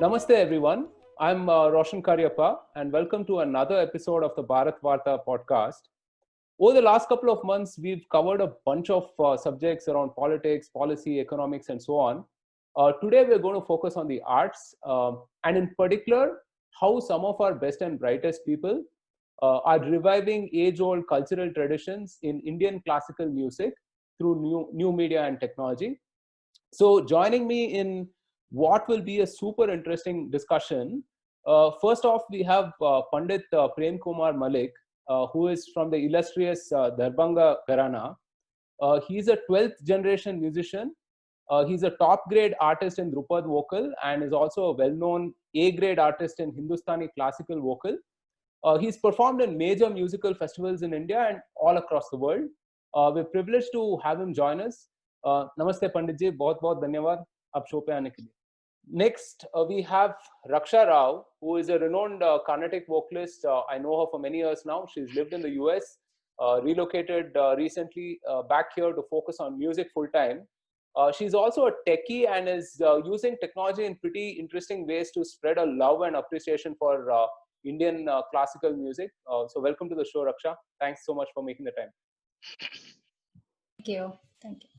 Namaste everyone. I'm Roshan Karyappa and welcome to another episode of the Bharat Varta podcast. Over the last couple of months, we've covered a bunch of subjects around politics, policy, economics, and so on. Today, we're going to focus on the arts and, in particular, how some of our best and brightest people are reviving age old cultural traditions in Indian classical music through new media and technology. So, joining me in what will be a super interesting discussion. First off, we have Pandit Prem Kumar Malik, who is from the illustrious Darbhanga Gharana. He's a 12th generation musician. He's a top grade artist in Drupad vocal and is also a well known A grade artist in Hindustani classical vocal. He's performed in major musical festivals in India and all across the world. We're privileged to have him join us. नमस्ते पंडित जी, बहुत बहुत धन्यवाद आप show पे आने के लिए. Next, we have Raksha Rao, who is a renowned Carnatic vocalist. I know her for many years now. She's lived in the US, relocated recently back here to focus on music full time. She's also a techie and is using technology in pretty interesting ways to spread a love and appreciation for Indian classical music. So welcome to the show, Raksha. Thanks so much for making the time. Thank you. Thank you.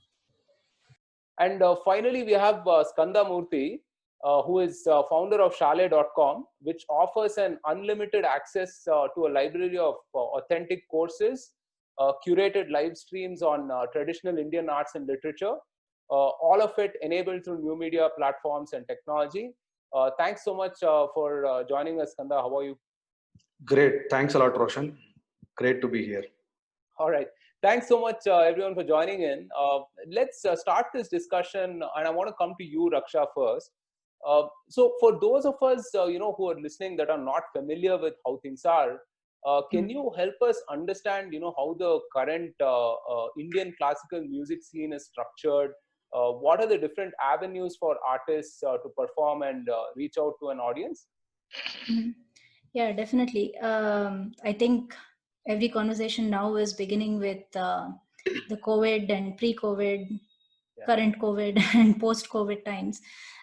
And finally, we have Skanda Murthy, who is founder of Chalet.com, which offers an unlimited access to a library of authentic courses, curated live streams on traditional Indian arts and literature, all of it enabled through new media platforms and technology. Thanks so much for joining us, Skanda. How are you? Great. Thanks a lot, Roshan. Great to be here. All right. Thanks so much, everyone, for joining in. Let's start this discussion, and I want to come to you, Raksha, first. So, for those of us, who are listening that are not familiar with how things are, can you help us understand, how the current Indian classical music scene is structured? What are the different avenues for artists to perform and reach out to an audience? Mm-hmm. Yeah, definitely. I think every conversation now is beginning with the COVID and pre-COVID, current COVID and post-COVID times.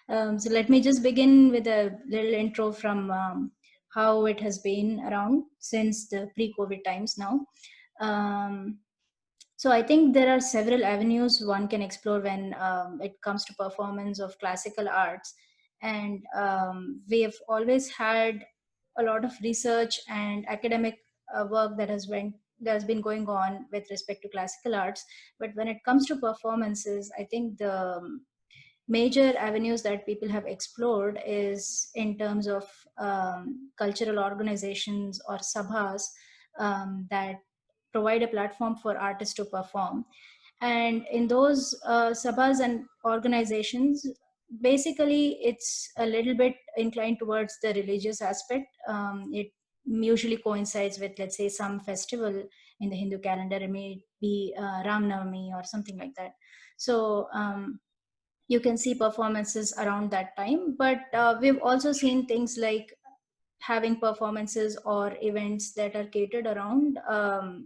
So let me just begin with a little intro from how it has been around since the pre-COVID times now. So I think there are several avenues one can explore when it comes to performance of classical arts. And we have always had a lot of research and academic work that has been going on with respect to classical arts. But when it comes to performances, I think the major avenues that people have explored is in terms of cultural organizations or sabhas that provide a platform for artists to perform. And in those sabhas and organizations, basically it's a little bit inclined towards the religious aspect. It usually coincides with, let's say, some festival in the Hindu calendar. It may be Ram Navami or something like that. So you can see performances around that time. But we've also seen things like having performances or events that are catered around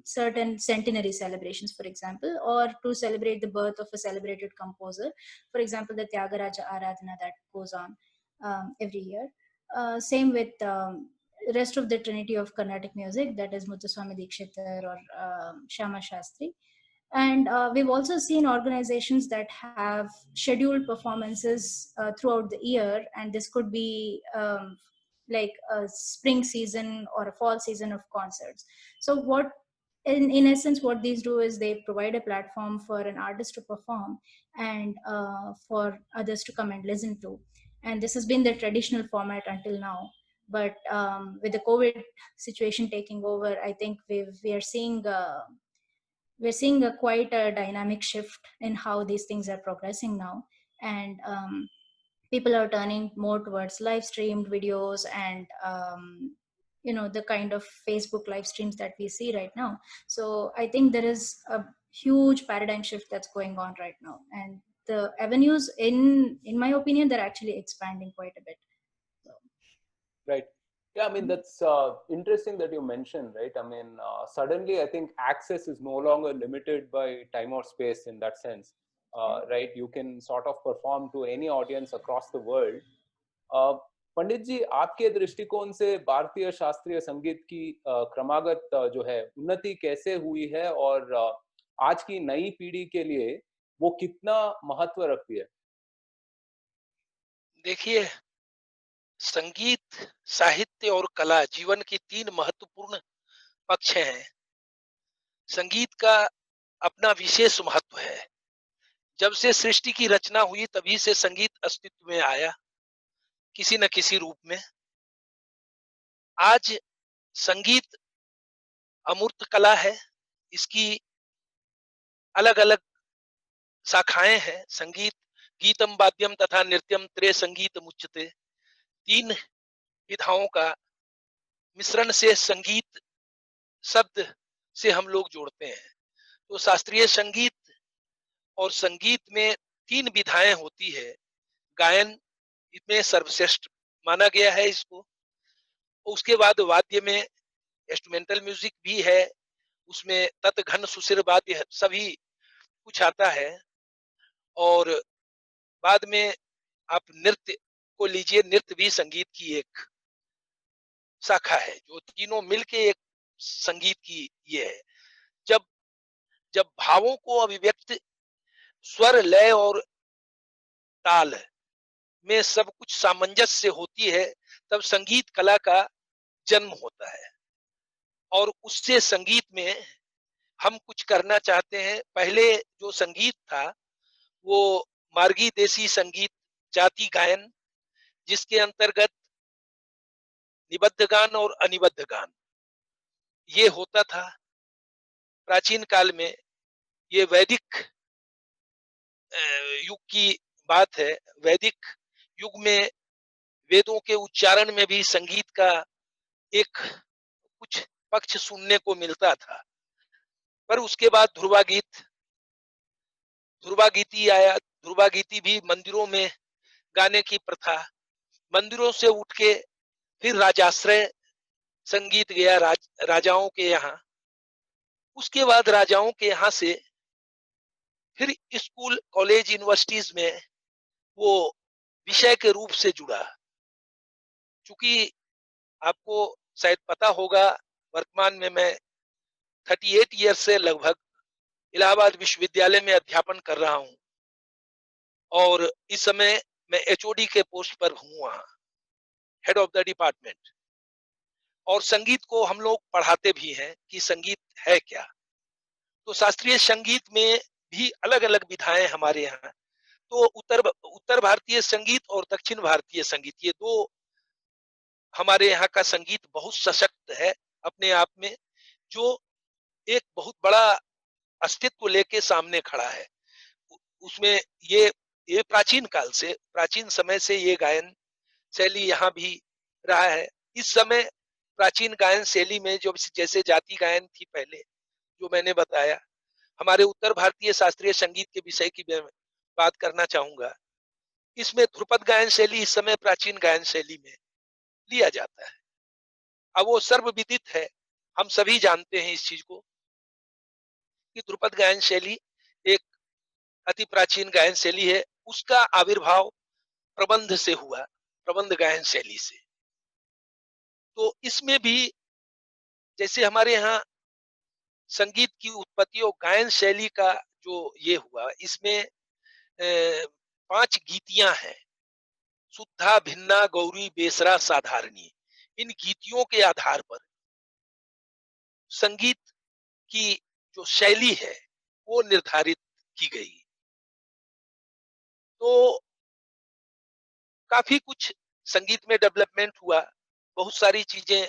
certain centenary celebrations, for example, or to celebrate the birth of a celebrated composer. For example, the Tyagaraja Aradhana that goes on every year. Same with rest of the trinity of Carnatic music, that is Muthuswami Dikshitar or Shama Shastri. And we've also seen organizations that have scheduled performances throughout the year, and this could be like a spring season or a fall season of concerts. So what in essence what these do is they provide a platform for an artist to perform and for others to come and listen to. And this has been the traditional format until now. But with the COVID situation taking over, I think we're seeing quite a dynamic shift in how these things are progressing now. And people are turning more towards live streamed videos and the kind of Facebook live streams that we see right now. So I think there is a huge paradigm shift that's going on right now, and the avenues, in my opinion, they're actually expanding quite a bit. So. Right. Yeah, I mean, that's interesting that you mentioned, right? I mean, suddenly I think access is no longer limited by time or space in that sense, right? You can sort of perform to any audience across the world. पंडित जी, आपके दृष्टिकोण से भारतीय शास्त्रीय संगीत की क्रमागत जो है उन्नति कैसे हुई है, और आज की नई पीढ़ी के लिए वो कितना महत्व रखती है? देखिए, संगीत, साहित्य और कला जीवन की 3 महत्वपूर्ण पक्ष हैं। संगीत का अपना विशेष महत्व है। जब से सृष्टि की रचना हुई तभी से संगीत अस्तित्व में आया, किसी न किसी रूप में। आज संगीत अमूर्त कला है। इसकी अलग-अलग शाखाएं हैं। संगीत गीतम, वाद्यम तथा नृत्यम त्रय संगीत मुच्यते। 3 विधाओं का मिश्रण से संगीत शब्द से हम लोग जोड़ते हैं। तो शास्त्रीय संगीत और संगीत में 3 विधाएं होती है। गायन इसमें सर्वश्रेष्ठ माना गया है इसको। उसके बाद वाद्य में इंस्ट्रूमेंटल म्यूजिक भी है, उसमें तत् घन सुशिर वाद्य सभी कुछ आता है। और बाद में आप नृत्य को लीजिए, नृत्य भी संगीत की एक शाखा है, जो तीनों मिलके एक संगीत की ये है। जब जब भावों को अभिव्यक्त स्वर, लय और ताल में सब कुछ सामंजस्य होती है, तब संगीत कला का जन्म होता है। और उससे संगीत में हम कुछ करना चाहते हैं। पहले जो संगीत था वो मार्गी देसी संगीत, जाति गायन, जिसके अंतर्गत निबद्ध गान और अनिबद्ध गान ये होता था। प्राचीन काल में ये वैदिक युग की बात है। वैदिक युग में वेदों के उच्चारण में भी संगीत का एक कुछ पक्ष सुनने को मिलता था। पर उसके बाद ध्रुवा गीति आया। ध्रुवा गीति भी मंदिरों में गाने की प्रथा, मंदिरों से उठ के फिर राजाश्रय संगीत गया राजाओं के यहाँ। उसके बाद राजाओं के यहाँ से फिर स्कूल, कॉलेज, यूनिवर्सिटीज में वो विषय के रूप से जुड़ा। चूंकि आपको शायद पता होगा, वर्तमान में मैं 38 ईयर से लगभग इलाहाबाद विश्वविद्यालय में अध्यापन कर रहा हूँ, और इस समय मैं एचओडी के पोस्ट पर हूँ, वहाँ हेड ऑफ द डिपार्टमेंट। और संगीत को हम लोग पढ़ाते भी हैं कि संगीत है क्या। तो शास्त्रीय संगीत में भी अलग अलग विधाएं हमारे यहाँ। तो उत्तर भारतीय संगीत और दक्षिण भारतीय संगीत, ये दो हमारे यहाँ का संगीत बहुत सशक्त है अपने आप में, जो एक बहुत बड़ा अस्तित्व लेके सामने खड़ा है। उसमें ये प्राचीन काल से, प्राचीन समय से ये गायन शैली यहाँ भी रहा है। इस समय प्राचीन गायन शैली में जो जैसे जाति गायन थी पहले, जो मैंने बताया, हमारे उत्तर भारतीय शास्त्रीय संगीत के विषय की मैं बात करना चाहूंगा। इसमें ध्रुपद गायन शैली इस समय प्राचीन गायन शैली में लिया जाता है। अब वो सर्वविदित है, हम सभी जानते हैं इस चीज को कि ध्रुपद गायन शैली एक अति प्राचीन गायन शैली है। उसका आविर्भाव प्रबंध से हुआ, प्रबंध गायन शैली से। तो इसमें भी जैसे हमारे यहाँ संगीत की उत्पत्ति और गायन शैली का जो ये हुआ, इसमें 5 गीतियां हैं। शुद्धा, भिन्ना, गौरी, बेसरा, साधारणी। इन गीतियों के आधार पर संगीत की जो शैली है वो निर्धारित की गई। तो काफी कुछ संगीत में डेवलपमेंट हुआ। बहुत सारी चीजें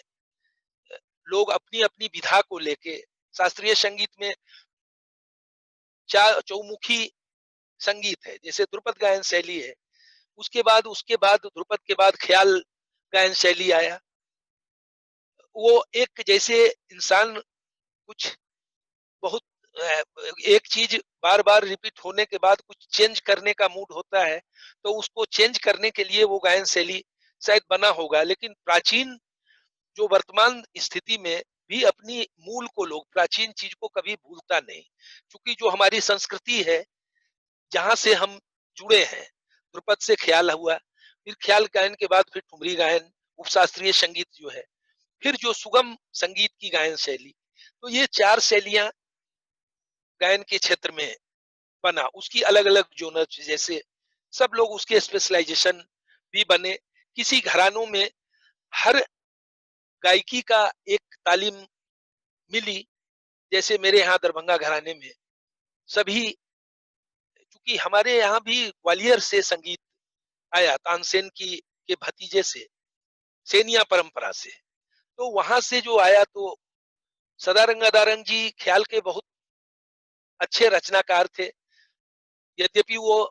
लोग अपनी अपनी विधा को लेके, शास्त्रीय संगीत में चौमुखी संगीत है, जैसे ध्रुपद गायन शैली है। उसके बाद ध्रुपद के बाद ख्याल गायन शैली आया। वो एक जैसे इंसान कुछ बहुत एक चीज बार बार रिपीट होने के बाद कुछ चेंज करने का मूड होता है, तो उसको चेंज करने के लिए वो गायन शैली शायद बना होगा। लेकिन प्राचीन जो वर्तमान स्थिति में भी अपनी मूल को, लोग प्राचीन चीज को कभी भूलता नहीं, क्योंकि जो हमारी संस्कृति है, जहां से हम जुड़े हैं, ध्रुपद से ख्याल हुआ, फिर ख्याल गायन के बाद फिर ठुमरी गायन, उपशास्त्रीय संगीत जो है, फिर जो सुगम संगीत की गायन शैली। तो ये 4 शैलियां गायन के क्षेत्र में बना। उसकी अलग अलग जोनर, जैसे सब लोग उसके स्पेशलाइजेशन भी बने। किसी घरानों में हर गायकी का एक तालीम मिली, जैसे मेरे यहाँ दरभंगा घराने में सभी, क्योंकि हमारे यहाँ भी ग्वालियर से संगीत आया, तानसेन की के भतीजे से, सेनिया परंपरा से। तो वहां से जो आया, तो सदारंग अदारंग जी ख्याल के बहुत अच्छे रचनाकार थे। यद्यपि वो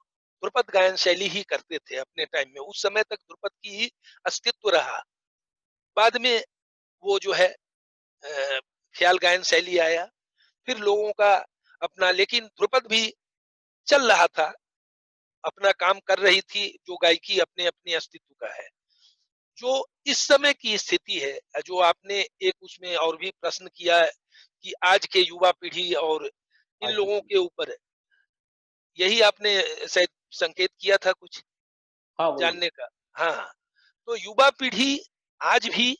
ध्रुपद गायन शैली ही करते थे अपने टाइम में, उस समय तक ध्रुपद की ही अस्तित्व रहा। बाद में वो जो है ख्याल गायन शैली आया, फिर लोगों का अपना, लेकिन ध्रुपद भी चल रहा था, अपना काम कर रही थी, जो गायकी अपने अपने अस्तित्व का है। जो इस समय की स्थिति है, जो आपने एक उसमें और भी प्रश्न किया है कि आज के युवा पीढ़ी और इन आज लोगों के ऊपर, यही आपने शायद संकेत किया था कुछ हाँ वही। जानने का। हाँ, तो युवा पीढ़ी आज भी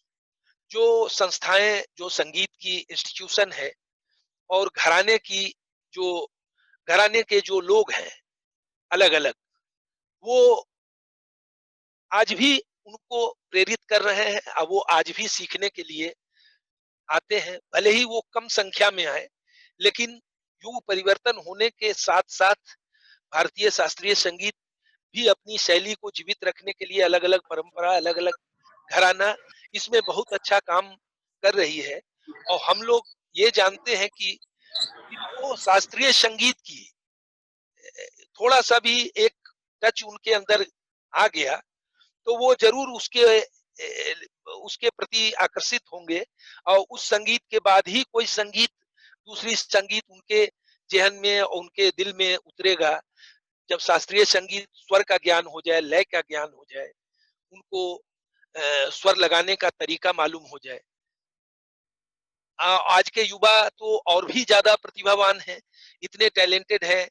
जो संस्थाएं, जो संगीत की इंस्टीट्यूशन है, और जो घराने के जो लोग हैं अलग अलग, वो आज भी उनको प्रेरित कर रहे हैं, और वो आज भी सीखने के लिए आते हैं, भले ही वो कम संख्या में आए। लेकिन युग परिवर्तन होने के साथ साथ भारतीय शास्त्रीय संगीत भी अपनी शैली को जीवित रखने के लिए अलग अलग परंपरा, अलग अलग घराना इसमें बहुत अच्छा काम कर रही है। और हम लोग ये जानते हैं कि इनको शास्त्रीय संगीत की थोड़ा सा भी एक टच उनके अंदर आ गया, तो वो जरूर उसके प्रति आकर्षित होंगे, और उस संगीत के बाद ही कोई संगीत, दूसरी संगीत उनके जेहन में, उनके दिल में उतरेगा, जब शास्त्रीय संगीत स्वर का ज्ञान हो जाए, लय का ज्ञान हो जाए, उनको स्वर लगाने का तरीका मालूम हो जाए। आज के युवा तो और भी ज्यादा प्रतिभावान हैं, इतने टैलेंटेड हैं।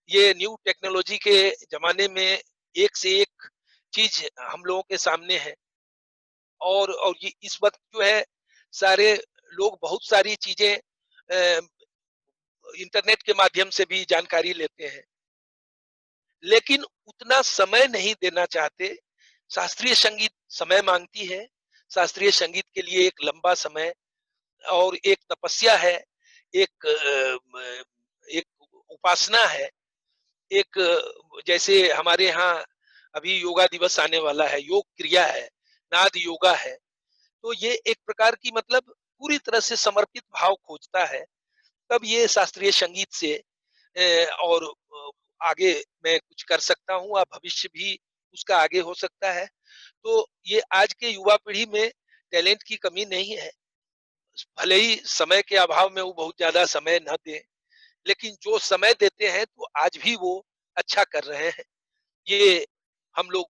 ये न्यू टेक्नोलॉजी के जमाने में एक से एक चीज हम लोगों के सामने है, और ये इस वक्त जो है सारे लोग बहुत सारी चीजें इंटरनेट के माध्यम से भी जानकारी लेते हैं, लेकिन उतना समय नहीं देना चाहते। शास्त्रीय संगीत समय मांगती है, शास्त्रीय संगीत के लिए एक लंबा समय और एक तपस्या है, एक उपासना है, एक जैसे हमारे यहाँ अभी योगा दिवस आने वाला है, योग क्रिया है, नाद योगा है। तो ये एक प्रकार की, मतलब पूरी तरह से समर्पित भाव खोजता है, तब ये शास्त्रीय संगीत से और आगे मैं कुछ कर सकता हूँ, और भविष्य भी उसका आगे हो सकता है। तो ये आज के युवा पीढ़ी में टैलेंट की कमी नहीं है, भले ही समय के अभाव में वो बहुत ज्यादा समय न दे, लेकिन जो समय देते हैं तो आज भी वो अच्छा कर रहे हैं। ये हम लोग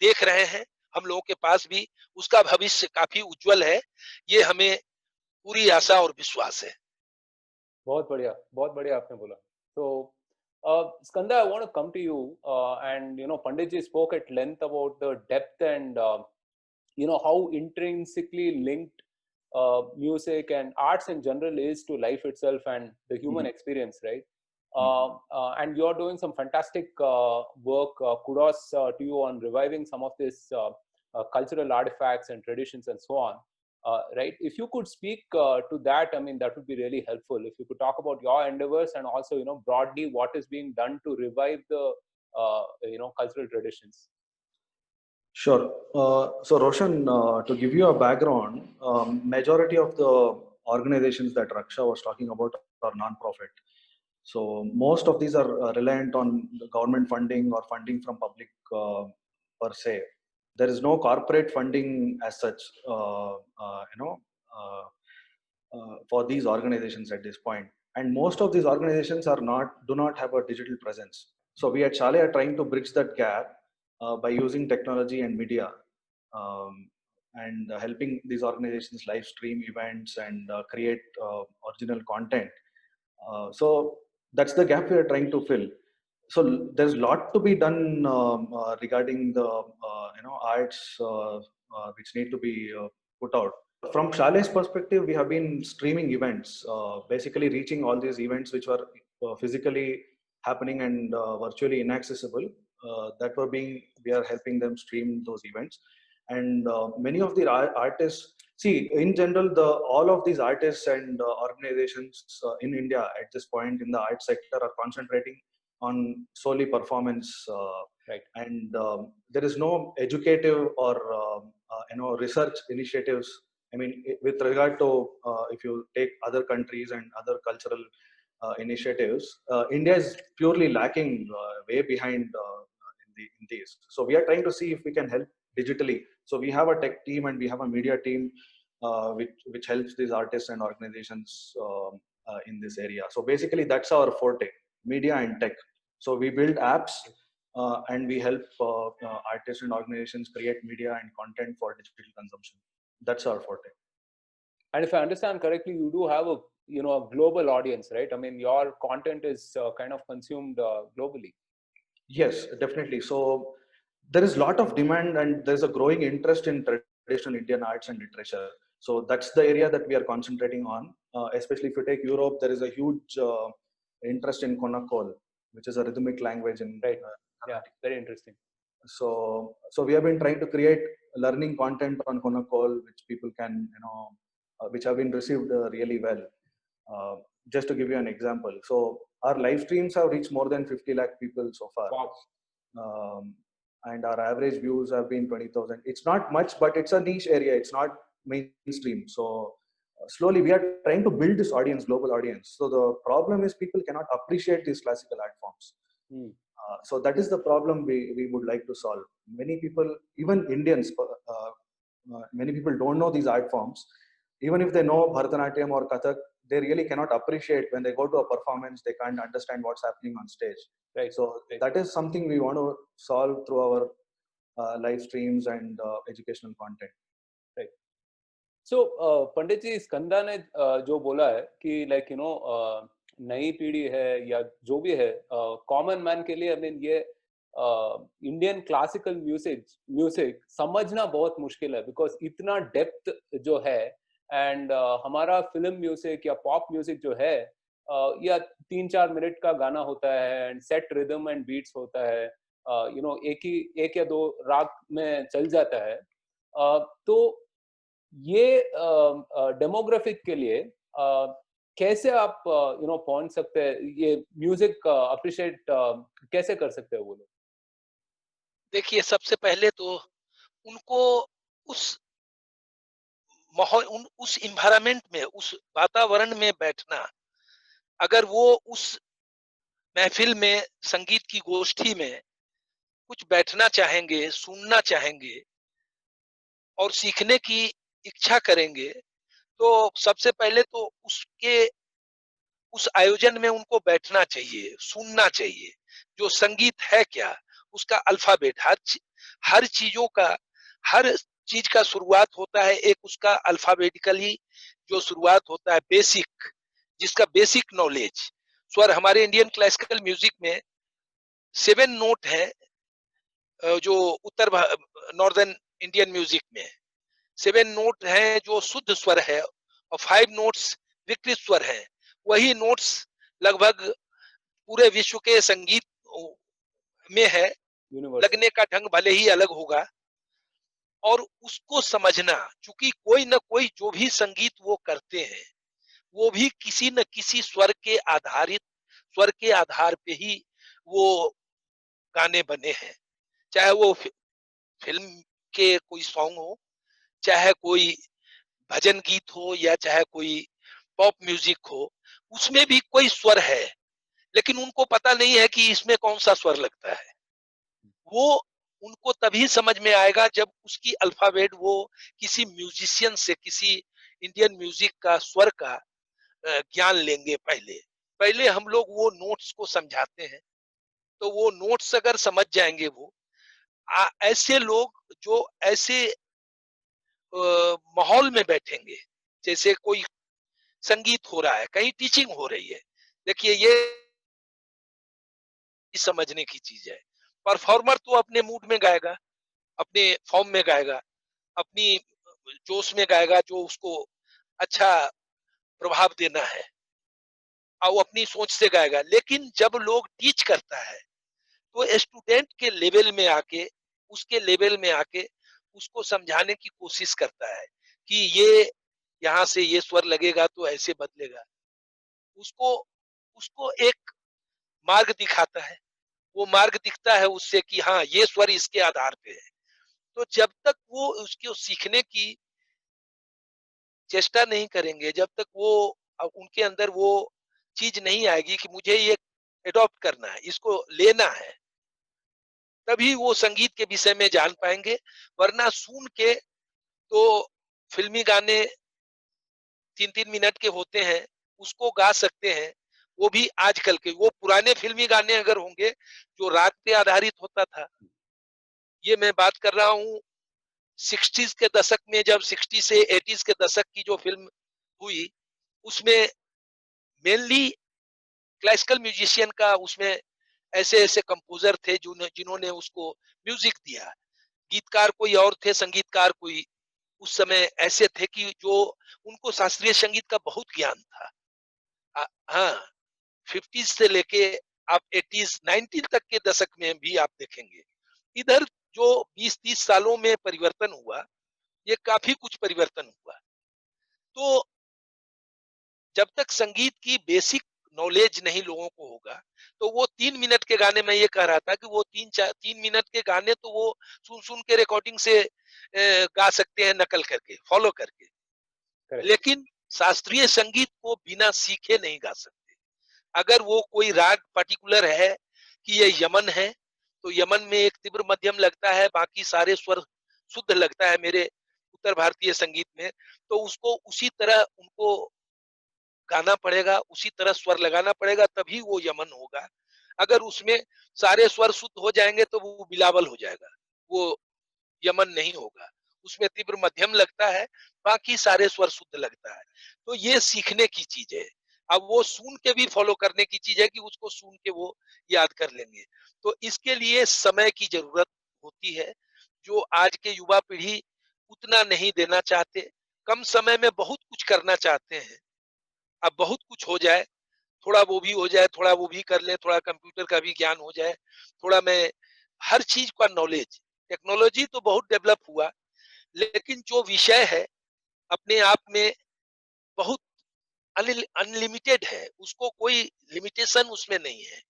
देख रहे हैं, हम लोगों के पास भी उसका भविष्य काफी उज्जवल है, ये हमें पूरी आशा और विश्वास है। बहुत बढ़िया आपने बोला। So, Skanda, I want to come to you, and Pandit ji spoke at length about the depth and how intrinsically linked music and arts in general is to life itself and the human experience, right? And you're doing some fantastic work. Kudos to you on reviving some of this cultural artifacts and traditions and so on. Right? If you could speak to that, I mean, that would be really helpful. If you could talk about your endeavors and also, broadly what is being done to revive the, cultural traditions. Sure. So Roshan, to give you a background, majority of the organizations that Raksha was talking about are non-profit. So most of these are reliant on the government funding or funding from public per se. There is no corporate funding as such, for these organizations at this point. And most of these organizations do not have a digital presence. So we at Shale are trying to bridge that gap by using technology and media, and helping these organizations live stream events and create original content. So that's the gap we are trying to fill. So there's a lot to be done regarding the arts which need to be put out. From Shale's perspective, we have been streaming events, basically reaching all these events which were physically happening and virtually inaccessible. We are helping them stream those events, and many of the artists. See, in general, all of these artists and organizations in India at this point in the art sector are concentrating on solely performance, right, and there is no educative or research initiatives. I mean, with regard to if you take other countries and other cultural initiatives, India is purely lacking, way behind in these. So we are trying to see if we can help digitally. So we have a tech team and we have a media team which helps these artists and organizations in this area. So basically, that's our forte: media and tech. So we build apps and we help artists and organizations create media and content for digital consumption. That's our forte. And if I understand correctly, you do have a global audience, right? I mean, your content is kind of consumed globally. Yes, definitely. So there is a lot of demand and there's a growing interest in traditional Indian arts and literature. So that's the area that we are concentrating on. Especially if you take Europe, there is a huge interest in Konakol, which is a rhythmic language in right. Yeah, very interesting. So we have been trying to create learning content on Konakol, which people can, which have been received really well. Just to give you an example, so our live streams have reached more than 50 lakh people so far. Wow. And our average views have been 20,000. It's not much, but it's a niche area. It's not mainstream. So slowly we are trying to build this audience, global audience. So the problem is people cannot appreciate these classical art forms. So that is the problem we would like to solve. Many people, even Indians, many people don't know these art forms. Even if they know Bharatanatyam or Kathak, they really cannot appreciate when they go to a performance. They can't understand what's happening on stage. Right. So that is something we want to solve through our live streams and educational content. Right. So पंडित जी, स्कंदा ने जो बोला है कि नई पीढ़ी है या जो भी है, कॉमन मैन के लिए, आई मीन, ये इंडियन क्लासिकल म्यूजिक समझना बहुत मुश्किल है, बिकॉज इतना डेप्थ जो है, एंड हमारा फिल्म म्यूजिक या पॉप म्यूजिक जो है, या 3-4 मिनट का गाना होता है and set rhythm and beats होता है, एक या दो राग में चल जाता है. तो ये डेमोग्राफिक के लिए कैसे आप पहुंच सकते हैं, ये म्यूजिक अप्रिशिएट कैसे कर सकते हैं वो लोग? देखिए, सबसे पहले तो उनको उस माहौल, उस इन्वायरमेंट में, उस वातावरण में बैठना, अगर वो उस महफिल में, संगीत की गोष्ठी में कुछ बैठना चाहेंगे, सुनना चाहेंगे और सीखने की इच्छा करेंगे, तो सबसे पहले तो उस आयोजन में उनको बैठना चाहिए, सुनना चाहिए. जो संगीत है क्या, उसका अल्फाबेट, हर चीजों का, हर चीज का शुरुआत होता है एक उसका अल्फाबेटिकली जो शुरुआत होता है, बेसिक, जिसका बेसिक नॉलेज. स्वर हमारे इंडियन क्लासिकल म्यूजिक में 7 नोट है, जो उत्तर नॉर्दर्न इंडियन म्यूजिक में 7 नोट है जो शुद्ध स्वर है, और 5 नोट्स विकृत स्वर है. वही नोट्स लगभग पूरे विश्व के संगीत में है. लगने का ढंग भले ही अलग होगा, और उसको समझना, चूंकि कोई न कोई जो भी संगीत वो करते हैं, वो भी किसी न किसी स्वर के आधार पे ही वो गाने बने हैं. चाहे वो फिल्म के कोई सॉन्ग हो, चाहे कोई भजन गीत हो, या चाहे कोई पॉप म्यूजिक हो, उसमें भी कोई स्वर है, लेकिन उनको पता नहीं है कि इसमें कौन सा स्वर लगता है. वो उनको तभी समझ में आएगा जब उसकी अल्फाबेट वो किसी म्यूजिशियन से, किसी इंडियन म्यूजिक का स्वर का ज्ञान लेंगे. पहले हम लोग वो नोट्स को समझाते हैं, तो वो नोट्स अगर समझ जाएंगे, वो ऐसे लोग जो ऐसे माहौल में बैठेंगे, जैसे कोई संगीत हो रहा है, कहीं टीचिंग हो रही है. देखिए, ये समझने की चीज है। परफॉर्मर तो अपने मूड में गाएगा, अपने फॉर्म में गाएगा, अपनी जोश में गाएगा, जो उसको अच्छा प्रभाव देना है, और वो अपनी सोच से गाएगा। लेकिन जब लोग टीच करता है तो स्टूडेंट के लेवल में आके, उसके लेवल में आके उसको समझाने की कोशिश करता है कि ये यहाँ से ये स्वर लगेगा तो ऐसे बदलेगा। उसको उसको एक मार्ग दिखाता है, वो मार्ग दिखता है उससे कि हाँ ये स्वर इसके आधार पे है। तो जब तक वो उसको सीखने की चेष्टा नहीं करेंगे, जब तक वो उनके अंदर वो चीज नहीं आएगी कि मुझे ये एडॉप्ट करना है, इसको लेना है, तभी वो संगीत के विषय में जान पाएंगे। वरना सुन के तो फिल्मी गाने 3-3 मिनट के होते हैं, उसको गा सकते हैं। वो भी आजकल के, वो पुराने फिल्मी गाने अगर होंगे जो राग पे आधारित होता था, ये मैं बात कर रहा हूँ 60s के दशक में, जब 60 से 80s के दशक की जो फिल्म हुई, उसमें मेनली क्लासिकल म्यूजिशियन का, उसमें ऐसे ऐसे कंपोजर थे जिन्होंने उसको म्यूजिक दिया। गीतकार कोई और थे, संगीतकार कोई उस समय ऐसे थे कि जो उनको शास्त्रीय संगीत का बहुत ज्ञान था। हाँ, 50s से लेके आप 80s 90 तक के दशक में भी आप देखेंगे, इधर जो 20-30 सालों में परिवर्तन हुआ, ये काफी कुछ परिवर्तन हुआ। तो जब तक संगीत की बेसिक नॉलेज नहीं लोगों को होगा, तो वो 3 मिनट के गाने, में ये कह रहा था कि वो 3 मिनट के गाने तो वो सुन सुन के रिकॉर्डिंग से गा सकते हैं, नकल करके, फॉलो करके। Correct. लेकिन शास्त्रीय संगीत को बिना सीखे नहीं गा सकते। अगर वो कोई राग पर्टिकुलर है कि ये यमन है, तो यमन में एक तीव्र मध्यम लगता है, बाकी सारे स्वर शुद्ध लगता है मेरे उत्तर भारतीय संगीत में, तो उसको उसी तरह उनको गाना पड़ेगा, उसी तरह स्वर लगाना पड़ेगा, तभी वो यमन होगा। अगर उसमें सारे स्वर शुद्ध हो जाएंगे तो वो बिलावल हो जाएगा, वो यमन नहीं होगा। उसमें तीव्र मध्यम लगता है, बाकी सारे स्वर शुद्ध लगता है। तो ये सीखने की चीज है। अब वो सुन के भी फॉलो करने की चीज है कि उसको सुन के वो याद कर लेंगे। तो इसके लिए समय की जरूरत होती है, जो आज के युवा पीढ़ी उतना नहीं देना चाहते। कम समय में बहुत कुछ करना चाहते हैं। अब बहुत कुछ हो जाए, थोड़ा वो भी हो जाए, थोड़ा वो भी कर ले, थोड़ा कंप्यूटर का भी ज्ञान हो जाए, थोड़ा मैं हर चीज का नॉलेज। टेक्नोलॉजी तो बहुत डेवलप हुआ, लेकिन जो विषय है अपने आप में बहुत अनलिमिटेड है, उसको कोई लिमिटेशन उसमें नहीं है।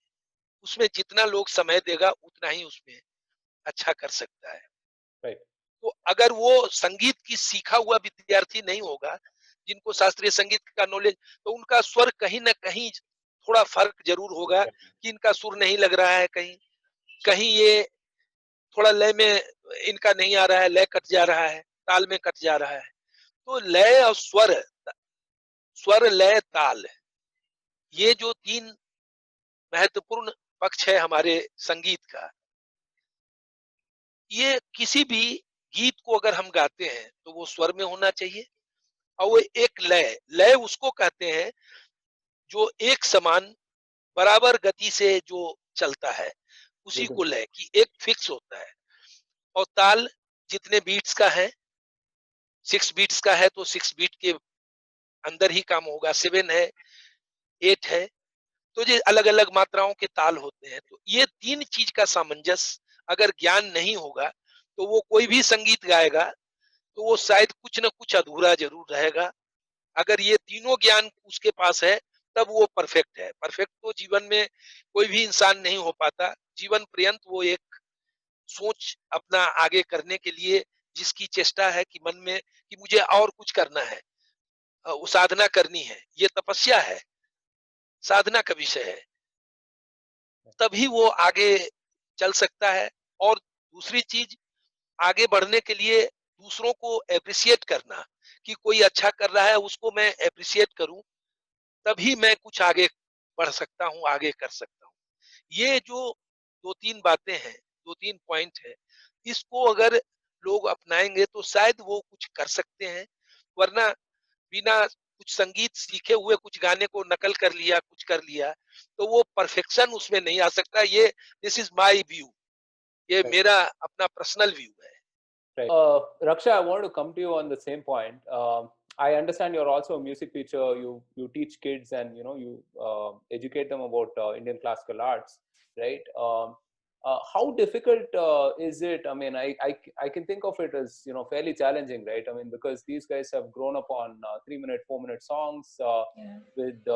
उसमें जितना लोग समय देगा उतना ही उसमें अच्छा कर सकता है। Right. तो अगर वो संगीत की सीखा हुआ विद्यार्थी नहीं होगा, जिनको शास्त्रीय संगीत का नॉलेज, तो उनका स्वर कहीं ना कहीं थोड़ा फर्क जरूर होगा, कि इनका सुर नहीं लग रहा है, कहीं कहीं ये थोड़ा लय में इनका नहीं आ रहा है, लय कट जा रहा है, ताल में कट जा रहा है। तो लय और स्वर, स्वर लय ताल, ये जो 3 महत्वपूर्ण पक्ष है हमारे संगीत का, ये किसी भी गीत को अगर हम गाते हैं तो वो स्वर में होना चाहिए। और वो एक लय, लय उसको कहते हैं जो एक समान बराबर गति से जो चलता है, उसी बिल्कुल. को लय की एक फिक्स होता है। और ताल जितने बीट्स का है, 6 बीट्स का है तो 6 बीट के अंदर ही काम होगा। 7 है, 8 है, तो ये अलग अलग मात्राओं के ताल होते हैं। तो ये 3 चीज का सामंजस्य अगर ज्ञान नहीं होगा, तो वो कोई भी संगीत गाएगा तो वो शायद कुछ न कुछ अधूरा जरूर रहेगा। अगर ये तीनों ज्ञान उसके पास है, तब वो परफेक्ट है। परफेक्ट तो जीवन में कोई भी इंसान नहीं हो पाता। जीवन पर्यंत वो एक सोच अपना आगे करने के लिए जिसकी चेष्टा है कि मन में कि मुझे और कुछ करना है, वो साधना करनी है, ये तपस्या है, साधना का विषय है, तभी वो आगे चल सकता है। और दूसरी चीज, आगे बढ़ने के लिए दूसरों को एप्रिसिएट करना, कि कोई अच्छा कर रहा है उसको मैं एप्रिसिएट करूं, तभी मैं कुछ आगे बढ़ सकता हूं, आगे कर सकता हूं। ये जो 2-3 बातें हैं, 2-3 पॉइंट है, इसको अगर लोग अपनाएंगे तो शायद वो कुछ कर सकते हैं। वरना बिना कुछ संगीत सीखे हुए कुछ गाने को नकल कर लिया, कुछ कर लिया, तो वो परफेक्शन उसमें नहीं आ सकता। ये दिस इज माय व्यू, ये Right. मेरा अपना पर्सनल व्यू है। Right. Raksha, I want to come to you on the same point. I understand you're also a music teacher. You teach kids, and you educate them about Indian classical arts, right? How difficult is it? I mean, I can think of it as fairly challenging, right? I mean, because these guys have grown up on 3-minute, 4-minute songs Yeah. with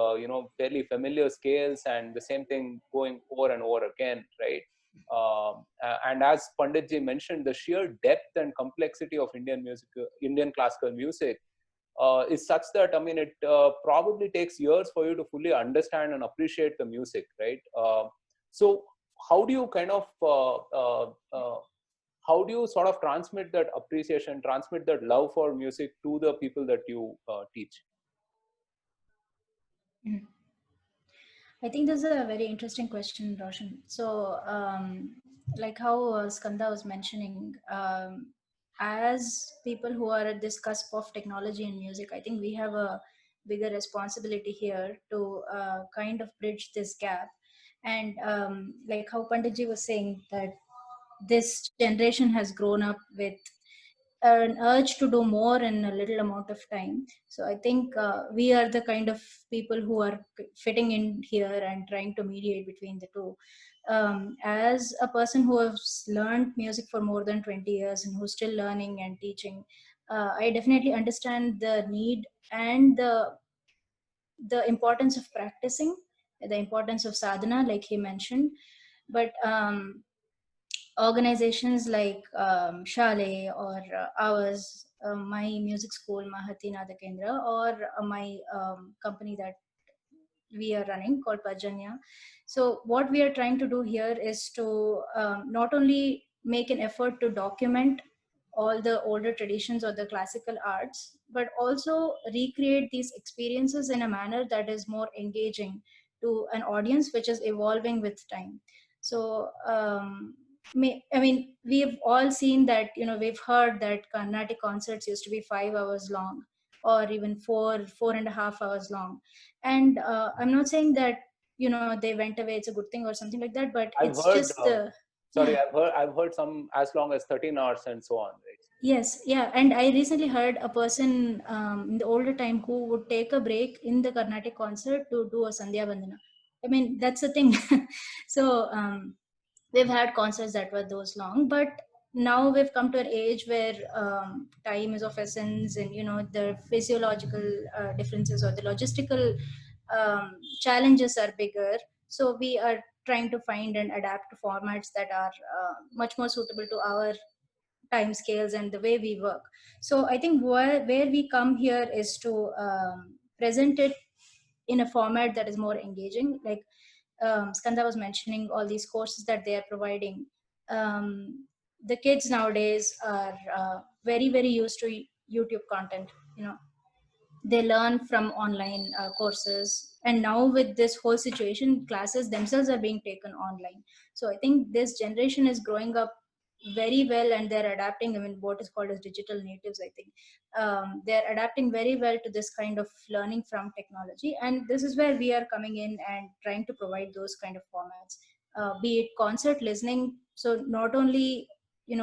fairly familiar scales, and the same thing going over and over again, right? And as Panditji mentioned, the sheer depth and complexity of Indian music, Indian classical music, is such that it probably takes years for you to fully understand and appreciate the music, right? So, how do you kind of how do you sort of transmit that appreciation, transmit that love for music to the people that you teach? Mhm. I think this is a very interesting question, Roshan. So, like how Skanda was mentioning, as people who are at this cusp of technology and music, I think we have a bigger responsibility here to kind of bridge this gap. And like how Panditji was saying, that this generation has grown up with an urge to do more in a little amount of time. So I think we are the kind of people who are fitting in here and trying to mediate between the two. As a person who has learned music for more than 20 years and who's still learning and teaching, I definitely understand the need and the importance of practicing, the importance of sadhana, like he mentioned. But organizations like Shale or ours, my music school, Mahati Nada Kendra, or my company that we are running called Pajanya. So what we are trying to do here is to not only make an effort to document all the older traditions or the classical arts, but also recreate these experiences in a manner that is more engaging to an audience which is evolving with time. So I mean, we've all seen that, we've heard that Carnatic concerts used to be 5 hours long, or even 4.5 hours long. And I'm not saying that, they went away, it's a good thing or something like that, but I've it's heard, just the, sorry, yeah. I've heard some as long as 13 hours and so on, right? Yes, yeah, and I recently heard a person in the older time who would take a break in the Carnatic concert to do a Sandhya Vandana. I mean, that's the thing. So we've had concerts that were those long, but now we've come to an age where time is of essence, and the physiological differences or the logistical challenges are bigger. So we are trying to find and adapt to formats that are much more suitable to our time scales and the way we work. So I think where we come here is to present it in a format that is more engaging. Like Skanda was mentioning, all these courses that they are providing. The kids nowadays are very, very used to YouTube content. They learn from online courses, and now with this whole situation, classes themselves are being taken online. So I think this generation is growing up very well, and they're adapting. I mean, what is called as digital natives, I think. They're adapting very well to this kind of learning from technology, and this is where we are coming in and trying to provide those kind of formats, be it concert listening. So not only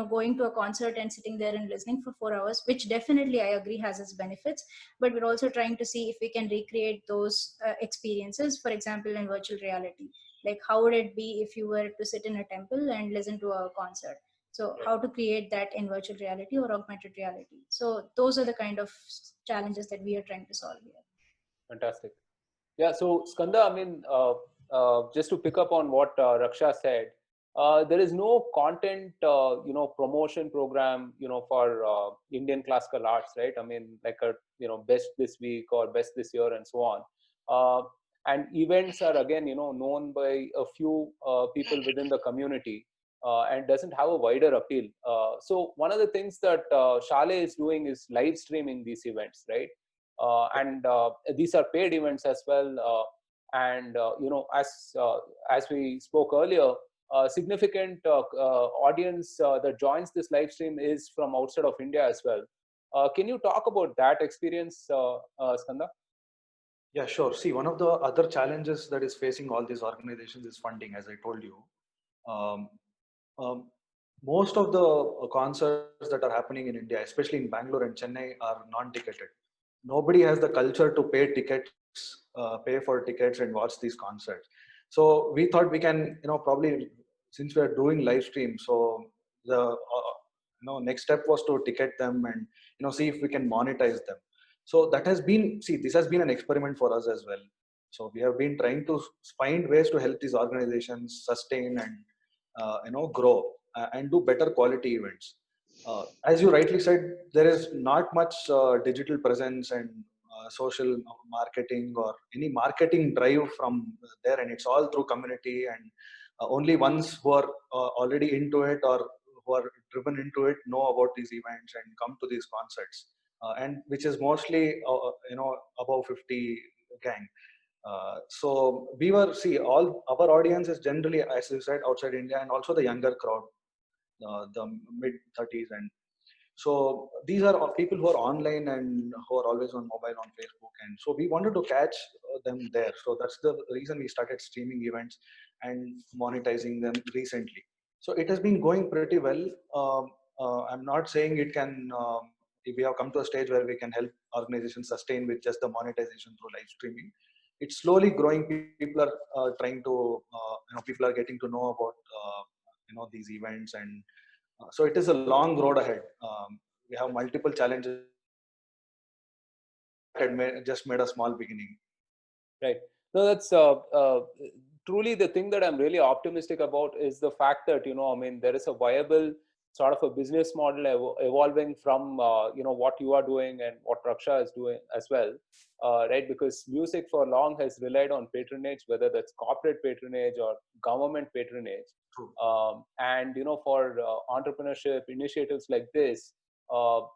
going to a concert and sitting there and listening for 4 hours, which definitely I agree has its benefits, but we're also trying to see if we can recreate those experiences, for example, in virtual reality. Like, how would it be if you were to sit in a temple and listen to a concert? So how to create that in virtual reality or augmented reality? So those are the kind of challenges that we are trying to solve here. Fantastic. Yeah, so Skanda, just to pick up on what Raksha said, there is no content, promotion program, for Indian classical arts, right? I mean, like a, best this week or best this year and so on. And events are again, known by a few people within the community, and doesn't have a wider appeal. So one of the things that Shale is doing is live streaming these events, right? And these are paid events as well. And as we spoke earlier, significant audience that joins this live stream is from outside of India as well. Can you talk about that experience, Skanda? Yeah, sure. See, one of the other challenges that is facing all these organizations is funding, as I told you. Um, um, Most of the concerts that are happening in India, especially in Bangalore and Chennai, are non-ticketed. Nobody has the culture to pay tickets, pay for tickets and watch these concerts. So we thought we can, probably, since we are doing live stream, so the next step was to ticket them and see if we can monetize them. So that has been, see, this has been an experiment for us as well. So we have been trying to find ways to help these organizations sustain and grow and do better quality events. As you rightly said, there is not much digital presence and social marketing or any marketing drive from there, and it's all through community, and only ones who are already into it or who are driven into it know about these events and come to these concerts, and which is mostly above 50 gang. So we were, see, all our audience is generally, as you said, outside India, and also the younger crowd, the mid 30s. And so these are all people who are online and who are always on mobile, on Facebook. And so we wanted to catch them there. So that's the reason we started streaming events and monetizing them recently. So it has been going pretty well. I'm not saying it can, if we have come to a stage where we can help organizations sustain with just the monetization through live streaming. It's slowly growing. People are trying to, people are getting to know about, these events, and so it is a long road ahead. We have multiple challenges. Just made a small beginning. Right. No, that's truly the thing that I'm really optimistic about is the fact that, I mean, there is a viable sort of a business model evolving from, what you are doing and what Raksha is doing as well, right? Because music for long has relied on patronage, whether that's corporate patronage or government patronage. And, for entrepreneurship initiatives like this,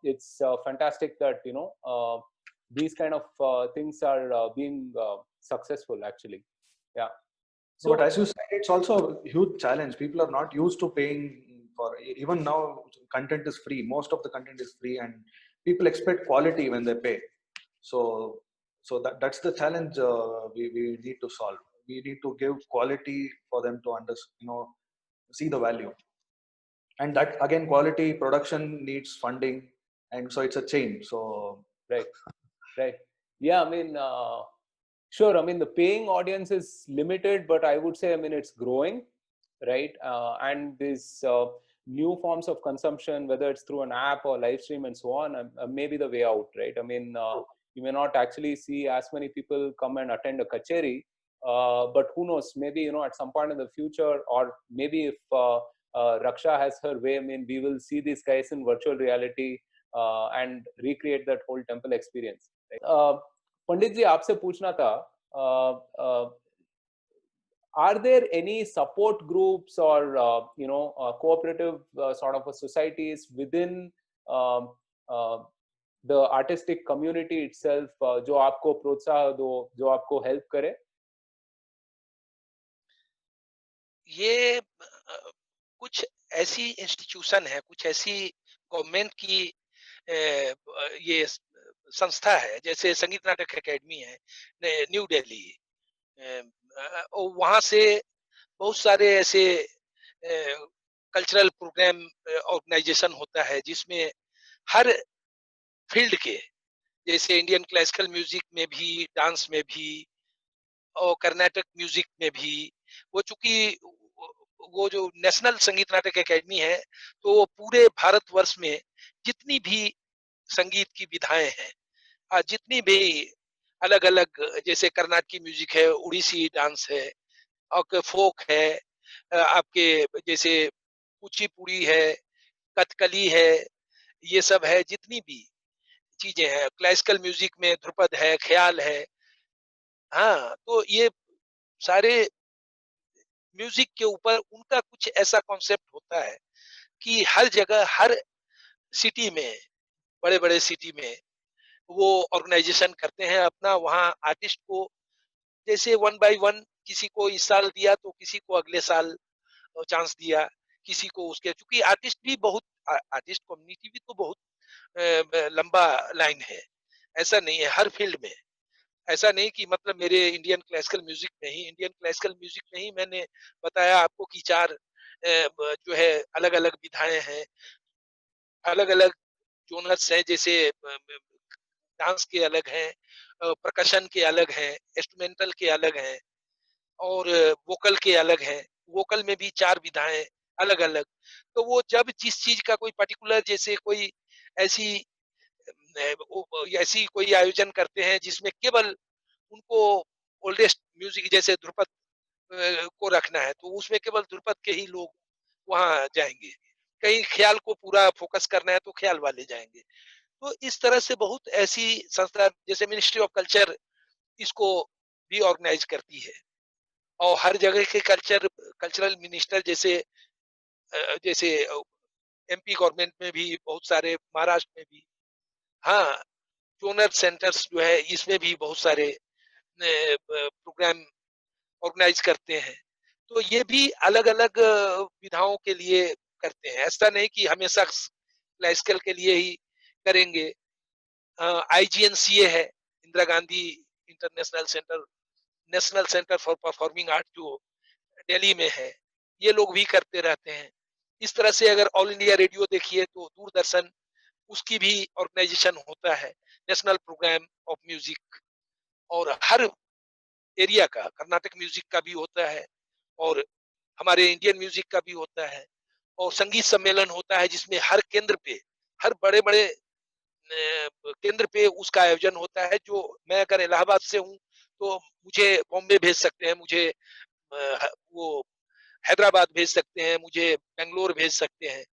it's fantastic that, these kind of things are being successful, actually. Yeah. So, but as you said, it's also a huge challenge. People are not used to paying for, even now content is free. Most of the content is free, and people expect quality when they pay. So that's the challenge we need to solve. We need to give quality for them to see the value. And that, again, quality production needs funding, and so it's a chain. So right. Yeah, I mean, sure. I mean, the paying audience is limited, but I would say, I mean, it's growing, right? And these new forms of consumption, whether it's through an app or live stream and so on, may be the way out, right? I mean, you may not actually see as many people come and attend a kacheri, but who knows? Maybe, at some point in the future, or maybe if Raksha has her way, I mean, we will see these guys in virtual reality and recreate that whole temple experience. Right? पंडित जी आपसे पूछना था, are there any support groups or cooperative sort of societies within the artistic community itself जो आपको प्रोत्साहन दो, जो आपको help करे? ये कुछ ऐसी इंस्टीट्यूशन है, कुछ ऐसी गवर्नमेंट की ये संस्था है, जैसे संगीत नाटक एकेडमी है न्यू दिल्ली, वहां से बहुत सारे ऐसे कल्चरल प्रोग्राम ऑर्गेनाइजेशन होता है जिसमें हर फील्ड के, जैसे इंडियन क्लासिकल म्यूजिक में भी, डांस में भी और कर्नाटक म्यूजिक में भी, वो चूंकि वो जो नेशनल संगीत नाटक एकेडमी है, तो वो पूरे भारतवर्ष में जितनी भी संगीत की विधाएं हैं, जितनी भी अलग अलग, जैसे कर्नाटकी म्यूजिक है, उड़ीसी डांस है, और फोक है, आपके जैसे कुचिपुड़ी है, कथकली है, ये सब है, जितनी भी चीजें हैं, क्लासिकल म्यूजिक में ध्रुपद है, ख्याल है, हाँ, तो ये सारे म्यूजिक के ऊपर उनका कुछ ऐसा कॉन्सेप्ट होता है कि हर जगह, हर सिटी में, बड़े बड़े सिटी में वो ऑर्गेनाइजेशन करते हैं अपना, वहाँ आर्टिस्ट को जैसे 1 by 1, किसी को इस साल दिया तो किसी को अगले साल चांस दिया, किसी को उसके, क्योंकि आर्टिस्ट भी बहुत, आर्टिस्ट कम्युनिटी भी तो बहुत लंबा लाइन है, ऐसा नहीं है, हर फील्ड में ऐसा नहीं कि मतलब मेरे इंडियन क्लासिकल म्यूजिक में ही मैंने बताया आपको कि चार जो है अलग अलग विधाएं हैं, अलग अलग जोनर्स हैं, जैसे डांस के अलग हैं, परकशन के अलग हैं, इंस्ट्रूमेंटल के अलग हैं, और वोकल के अलग हैं। वोकल में भी चार विधाएं अलग अलग। तो वो जब जिस चीज का कोई पर्टिकुलर, जैसे कोई ऐसी ऐसी कोई आयोजन करते हैं जिसमें केवल उनको ओल्डेस्ट म्यूजिक जैसे ध्रुपद को रखना है, तो उसमें केवल ध्रुपद के ही लोग वहां जाएंगे। कहीं ख्याल को पूरा फोकस करना है तो ख्याल वाले जाएंगे। तो इस तरह से बहुत ऐसी संस्था जैसे मिनिस्ट्री ऑफ कल्चर इसको भी ऑर्गेनाइज करती है। और हर जगह के कल्चरल मिनिस्टर जैसे एमपी गवर्नमेंट में भी बहुत सारे, महाराष्ट्र में भी, हाँ, जोनल सेंटर्स जो है इसमें भी बहुत सारे प्रोग्राम ऑर्गेनाइज करते हैं। तो ये भी अलग अलग विधाओं के लिए करते हैं। ऐसा नहीं कि हमेशा क्लासिकल के लिए ही करेंगे। आईजीएनसीए है, Indira Gandhi international centre, national centre for performing art, जो दिल्ली में है, ये लोग भी करते रहते हैं। इस तरह से अगर ऑल इंडिया रेडियो देखिए तो दूरदर्शन, उसकी भी ऑर्गेनाइजेशन होता है, नेशनल प्रोग्राम ऑफ म्यूजिक। और हर एरिया का, कर्नाटक म्यूजिक का भी होता है, और हमारे इंडियन म्यूजिक का भी होता है, और संगीत सम्मेलन होता है जिसमें हर केंद्र पे, हर बड़े बड़े केंद्र पे उसका आयोजन होता है। जो मैं अगर इलाहाबाद से हूँ तो मुझे बॉम्बे भेज सकते हैं, मुझे वो हैदराबाद भेज सकते हैं, मुझे बेंगलोर भेज सकते हैं,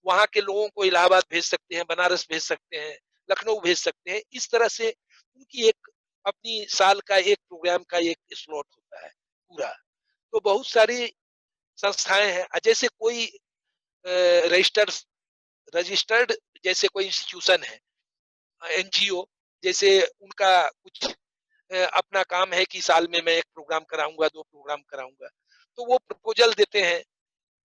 वहां के लोगों को इलाहाबाद भेज सकते हैं, बनारस भेज सकते हैं, लखनऊ भेज सकते हैं। इस तरह से उनकी एक अपनी साल का एक प्रोग्राम का एक स्लॉट होता है पूरा। तो बहुत सारी संस्थाएं हैं। जैसे कोई रजिस्टर्ड रजिस्टर्ड जैसे कोई इंस्टीट्यूशन है, एनजीओ, जैसे उनका कुछ अपना काम है कि साल में मैं एक प्रोग्राम कराऊंगा, दो प्रोग्राम कराऊंगा, तो वो प्रपोजल देते हैं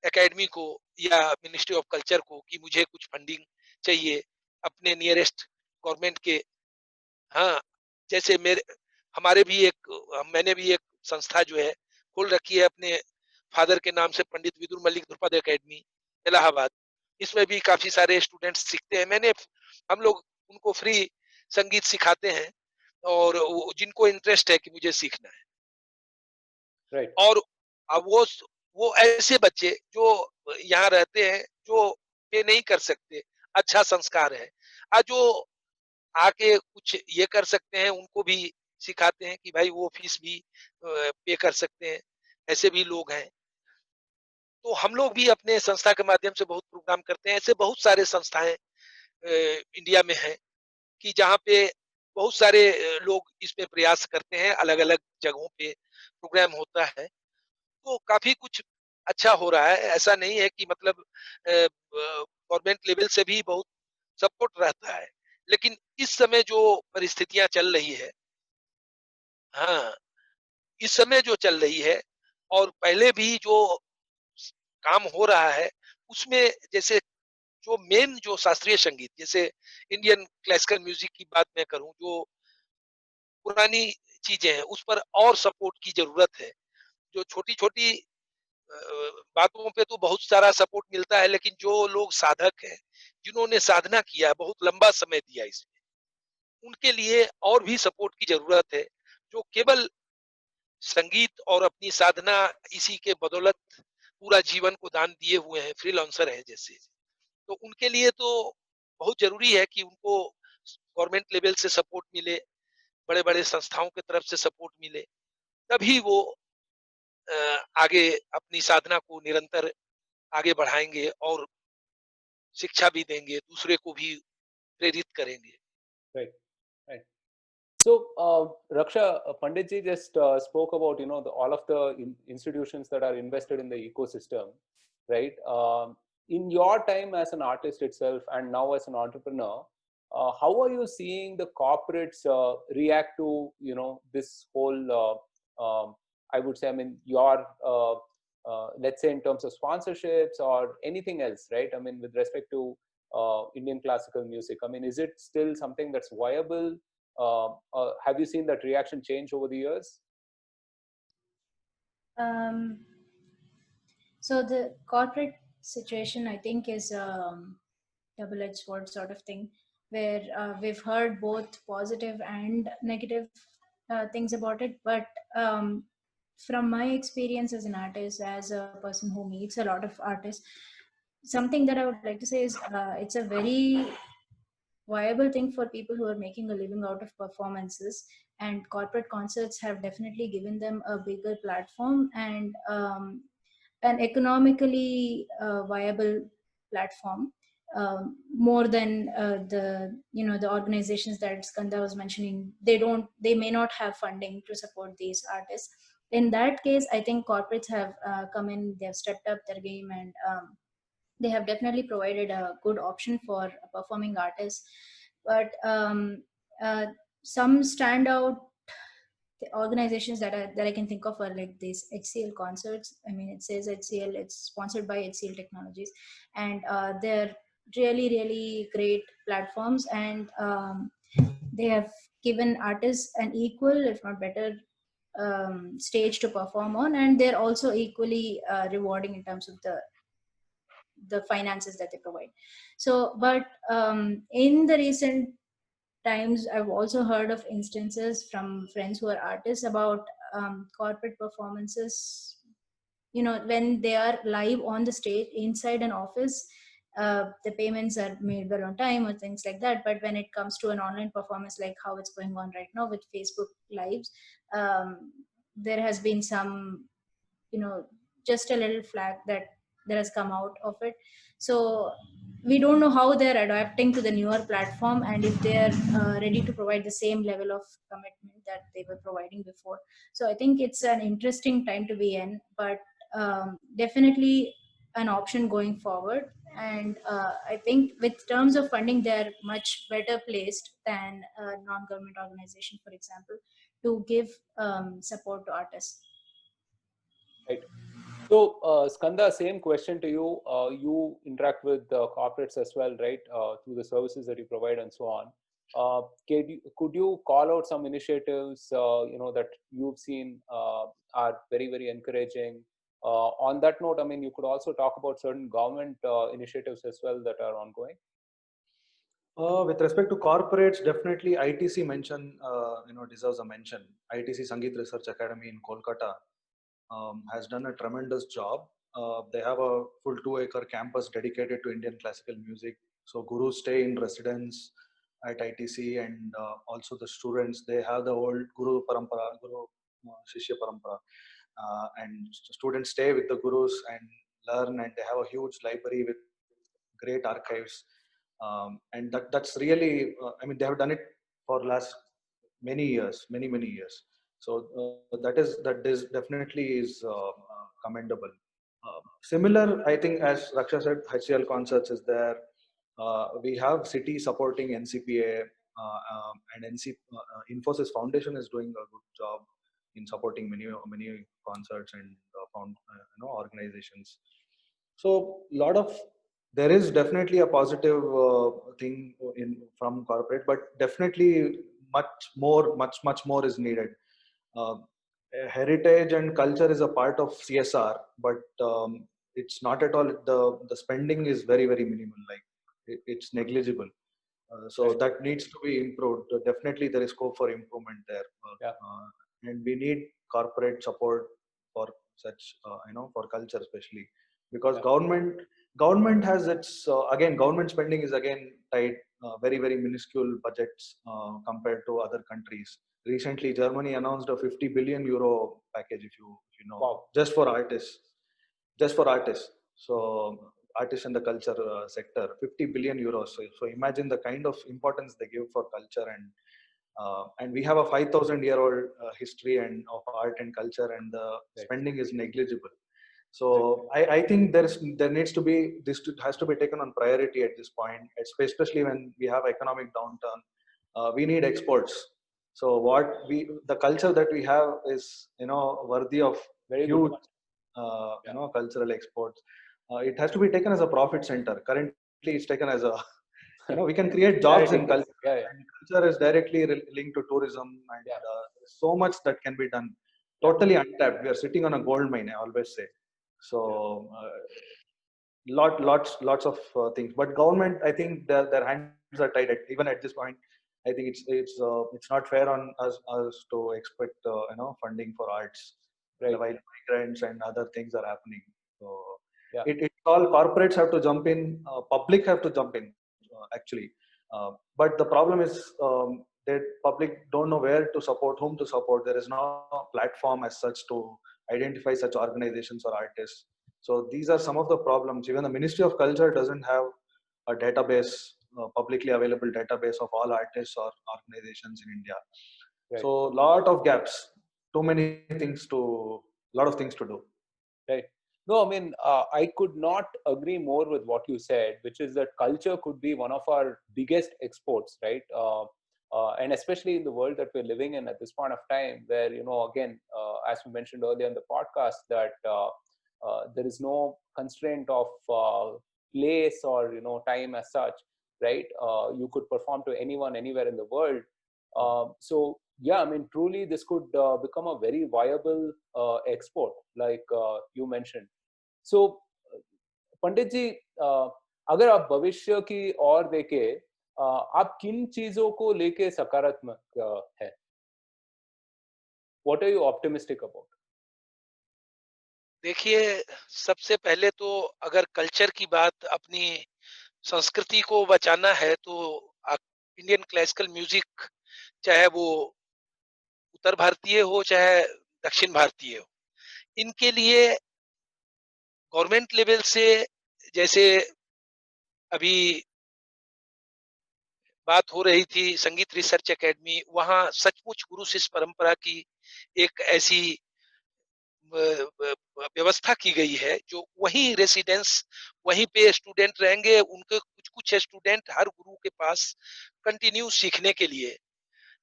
एकेडमी को या मिनिस्ट्री ऑफ कल्चर को कि मुझे कुछ फंडिंग चाहिए अपने नियरेस्ट गवर्नमेंट के। हाँ, जैसे हमारे भी मैंने भी एक संस्था जो है खोल रखी है अपने फादर के नाम से, पंडित विदुर मलिक ध्रुपद एकेडमी, इलाहाबाद। इसमें भी काफी सारे स्टूडेंट्स सीखते हैं। हम लोग उनको फ्री संगीत सिखाते हैं, और जिनको इंटरेस्ट है कि मुझे सीखना है। Right. और अब वो ऐसे बच्चे जो यहाँ रहते हैं, जो पे नहीं कर सकते, अच्छा संस्कार है, जो आके कुछ ये कर सकते हैं, उनको भी सिखाते हैं कि भाई वो फीस भी पे कर सकते हैं, ऐसे भी लोग हैं। तो हम लोग भी अपने संस्था के माध्यम से बहुत प्रोग्राम करते हैं। ऐसे बहुत सारे संस्थाएं इंडिया में हैं कि जहाँ पे बहुत सारे लोग इस पे प्रयास करते हैं, अलग अलग जगहों पे प्रोग्राम होता है। तो काफी कुछ अच्छा हो रहा है। ऐसा नहीं है कि मतलब गवर्नमेंट लेवल से भी बहुत सपोर्ट रहता है, लेकिन इस समय जो परिस्थितियां चल रही है, हाँ, इस समय जो चल रही है और पहले भी जो काम हो रहा है, उसमें जैसे जो मेन जो शास्त्रीय संगीत, जैसे इंडियन क्लासिकल म्यूजिक की बात मैं करूं, जो पुरानी चीजें हैं उस पर और सपोर्ट की जरूरत है। जो छोटी छोटी बातों पे तो बहुत सारा सपोर्ट मिलता है, लेकिन जो लोग साधक हैं, जिन्होंने साधना किया, बहुत लंबा समय दिया इसमें, उनके लिए और भी सपोर्ट की जरूरत है। जो केवल संगीत और अपनी साधना, इसी के बदौलत पूरा जीवन को दान दिए हुए हैं, फ्रीलांसर है जैसे, तो उनके लिए तो बहुत जरूरी है कि उनको गवर्नमेंट लेवल से सपोर्ट मिले, बड़े बड़े संस्थाओं की तरफ से सपोर्ट मिले, तभी वो आगे अपनी साधना को निरंतर आगे बढ़ाएंगे और शिक्षा भी देंगे, दूसरे को भी प्रेरित करेंगे। Right. Right. So, Raksha, Panditji just spoke about, all of the institutions that are invested in the ecosystem, right? In your time as an artist itself and now as an entrepreneur, how are you seeing the corporates react to, this whole, I would say, I mean, your, let's say in terms of sponsorships or anything else, right? I mean, with respect to Indian classical music, I mean, is it still something that's viable? Have you seen that reaction change over the years? So the corporate situation, I think, is double-edged sword sort of thing, where we've heard both positive and negative things about it. But from my experience as an artist, as a person who meets a lot of artists, something that I would like to say is it's a very viable thing for people who are making a living out of performances, and corporate concerts have definitely given them a bigger platform and an economically viable platform, more than the organizations that Skanda was mentioning. They may not have funding to support these artists. In that case, I think corporates have come in, they have stepped up their game, and they have definitely provided a good option for performing artists. But uh, some standout organizations that I can think of are like these HCL concerts. I mean, it says HCL, it's sponsored by HCL Technologies, and they're really, really great platforms, and they have given artists an equal, if not better, stage to perform on, and they're also equally rewarding in terms of the finances that they provide. So, but in the recent times, I've also heard of instances from friends who are artists about corporate performances. When they are live on the stage inside an office, the payments are made well on time or things like that. But when it comes to an online performance, like how it's going on right now with Facebook Lives, there has been some, just a little flag that has come out of it. So we don't know how they're adapting to the newer platform, and if they're ready to provide the same level of commitment that they were providing before. So I think it's an interesting time to be in, but definitely an option going forward. And I think with terms of funding, they're much better placed than a non-government organization, for example, to give support to artists. Right. So, Skanda, same question to you. You interact with corporates as well, right? Through the services that you provide and so on. Could you call out some initiatives, that you've seen are very, very encouraging? On that note, I mean, you could also talk about certain government initiatives as well that are ongoing. With respect to corporates, definitely ITC mention, deserves a mention. ITC Sangeet Research Academy in Kolkata has done a tremendous job. They have a full 2-acre campus dedicated to Indian classical music. So gurus stay in residence at ITC, and also the students, they have the old Guru Parampara, Guru Shishya Parampara. And students stay with the gurus and learn, and they have a huge library with great archives. And that's really, they have done it for last many years, many years. So that is definitely is commendable. Similar, I think, as Raksha said, HCL Concerts is there. We have City supporting NCPA, and Infosys Foundation is doing a good job in supporting many concerts and organizations. So there is definitely a positive thing from corporate, but definitely much more is needed. Heritage and culture is a part of CSR, but it's not at all. The spending is very minimal. Like it's negligible. So that needs to be improved. Definitely, there is scope for improvement there. And we need corporate support for such, for culture especially, because government has its again, government spending is again tight, very minuscule budgets compared to other countries. Recently, Germany announced a 50 billion euro package, if you know, Wow. just for artists. So artists in the culture sector, 50 billion euros. So imagine the kind of importance they give for culture, and we have a 5,000-year-old history and of art and culture, and the spending is negligible. So I think there needs to be, has to be taken on priority at this point, especially when we have economic downturn. We need exports. So the culture that we have is worthy of Very huge good. cultural exports. It has to be taken as a profit center. Currently, it's taken as a we can create jobs in Ridiculous. culture, Yeah, yeah. and culture is directly linked to tourism, and Yeah. so much that can be done. Totally untapped. We are sitting on a gold mine, I always say. So lots of things, but government, I think their hands are tied even at this point. I think it's not fair on us to expect funding for arts, Right. while migrants and other things are happening. So Yeah. it's all corporates have to jump in, public have to jump in, actually. But the problem is, that public don't know where to support, whom to support. There is no platform as such to identify such organizations or artists. So these are some of the problems. Even the Ministry of Culture doesn't have a database, publicly available database of all artists or organizations in India. Right. So lot of gaps, too many things to, lot of things to do. Right. No, I mean, I could not agree more with what you said, which is that culture could be one of our biggest exports, right? And especially in the world that we're living in at this point of time, where, again, as we mentioned earlier in the podcast, that there is no constraint of place or, time as such, right? You could perform to anyone, anywhere in the world. So yeah, I mean, truly this could become a very viable export, like you mentioned. So पंडित जी, अगर आप भविष्य की ओर देखें, आप किन चीजों को लेके सकारात्मक है? What are you optimistic about? देखिए, सबसे पहले तो अगर कल्चर की बात, अपनी संस्कृति को बचाना है, तो इंडियन क्लासिकल म्यूजिक, चाहे वो उत्तर भारतीय हो चाहे दक्षिण भारतीय हो, इनके लिए गवर्नमेंट लेवल से, जैसे अभी बात हो रही थी संगीत रिसर्च एकेडमी, वहां सचमुच गुरु शिष्य परंपरा की एक ऐसी व्यवस्था की गई है, जो वहीं रेसिडेंस, वहीं पे स्टूडेंट रहेंगे, उनके कुछ कुछ स्टूडेंट हर गुरु के पास कंटिन्यू सीखने के लिए,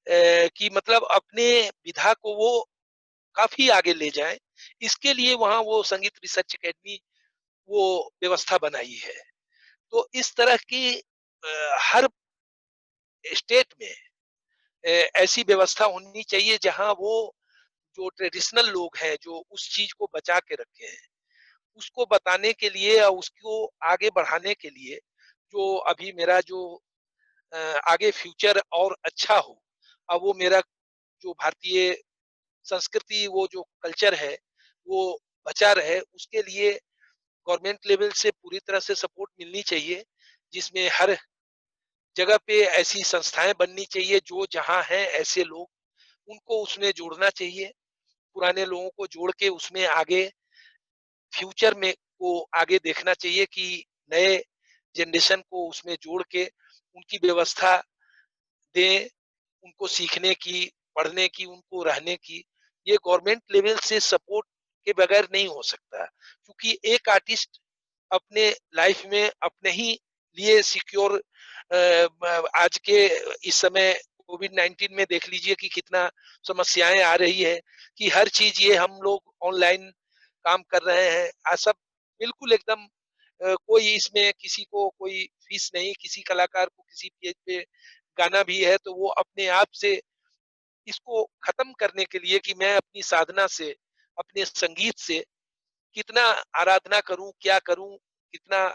कि मतलब अपने विधा को वो काफी आगे ले जाएं, इसके लिए वहां वो संगीत रिसर्च एकेडमी वो व्यवस्था बनाई है। तो इस तरह की हर स्टेट में ऐसी व्यवस्था होनी चाहिए, जहां वो जो ट्रेडिशनल लोग हैं, जो उस चीज को बचा के रखे हैं, उसको बताने के लिए और उसको आगे बढ़ाने के लिए, जो अभी मेरा जो आगे फ्यूचर और अच्छा हो, अब वो मेरा जो भारतीय संस्कृति, वो जो कल्चर है, वो बचा रहे, उसके लिए गवर्नमेंट लेवल से पूरी तरह से सपोर्ट मिलनी चाहिए, जिसमें हर जगह पे ऐसी संस्थाएं बननी चाहिए, जो जहां हैं ऐसे लोग, उनको उसमें जोड़ना चाहिए, पुराने लोगों को जोड़ के उसमें आगे फ्यूचर में को आगे देखना चाहिए, कि नए जनरेशन को उसमें जोड़ के उनकी व्यवस्था दें, उनको सीखने की, पढ़ने की, उनको रहने की। ये गवर्नमेंट लेवल से सपोर्ट के बगैर नहीं हो सकता, क्योंकि एक आर्टिस्ट अपने लाइफ में अपने ही लिए सिक्योर, आज के इस समय कोविड-19 में देख लीजिए कि कितना समस्याएं आ रही है, कि हर चीज ये हम लोग ऑनलाइन काम कर रहे हैं, सब बिल्कुल एकदम, कोई इसमें किसी को कोई फीस नहीं, किसी कलाकार को किसी पेज पे गाना भी है तो वो अपने आप से इसको खत्म करने के लिए, कि मैं अपनी साधना से, अपने संगीत से कितना आराधना करूं, क्या करूं, कितना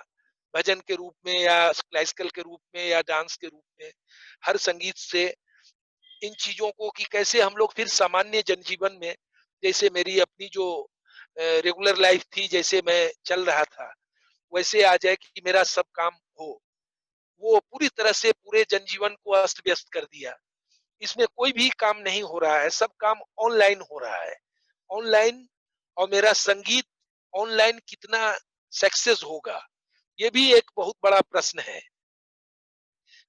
भजन के रूप में या क्लासिकल के रूप में या डांस के रूप में, हर संगीत से इन चीजों को, कि कैसे हम लोग फिर सामान्य जनजीवन में, जैसे मेरी अपनी जो रेगुलर लाइफ थी, जैसे मैं चल रहा था, वैसे आ जाए कि मेरा सब काम हो। वो पूरी तरह से पूरे जनजीवन को अस्त व्यस्त कर दिया, इसमें कोई भी काम नहीं हो रहा है, सब काम ऑनलाइन हो रहा है, ऑनलाइन। और मेरा संगीत ऑनलाइन कितना सक्सेस होगा, ये भी एक बहुत बड़ा प्रश्न है,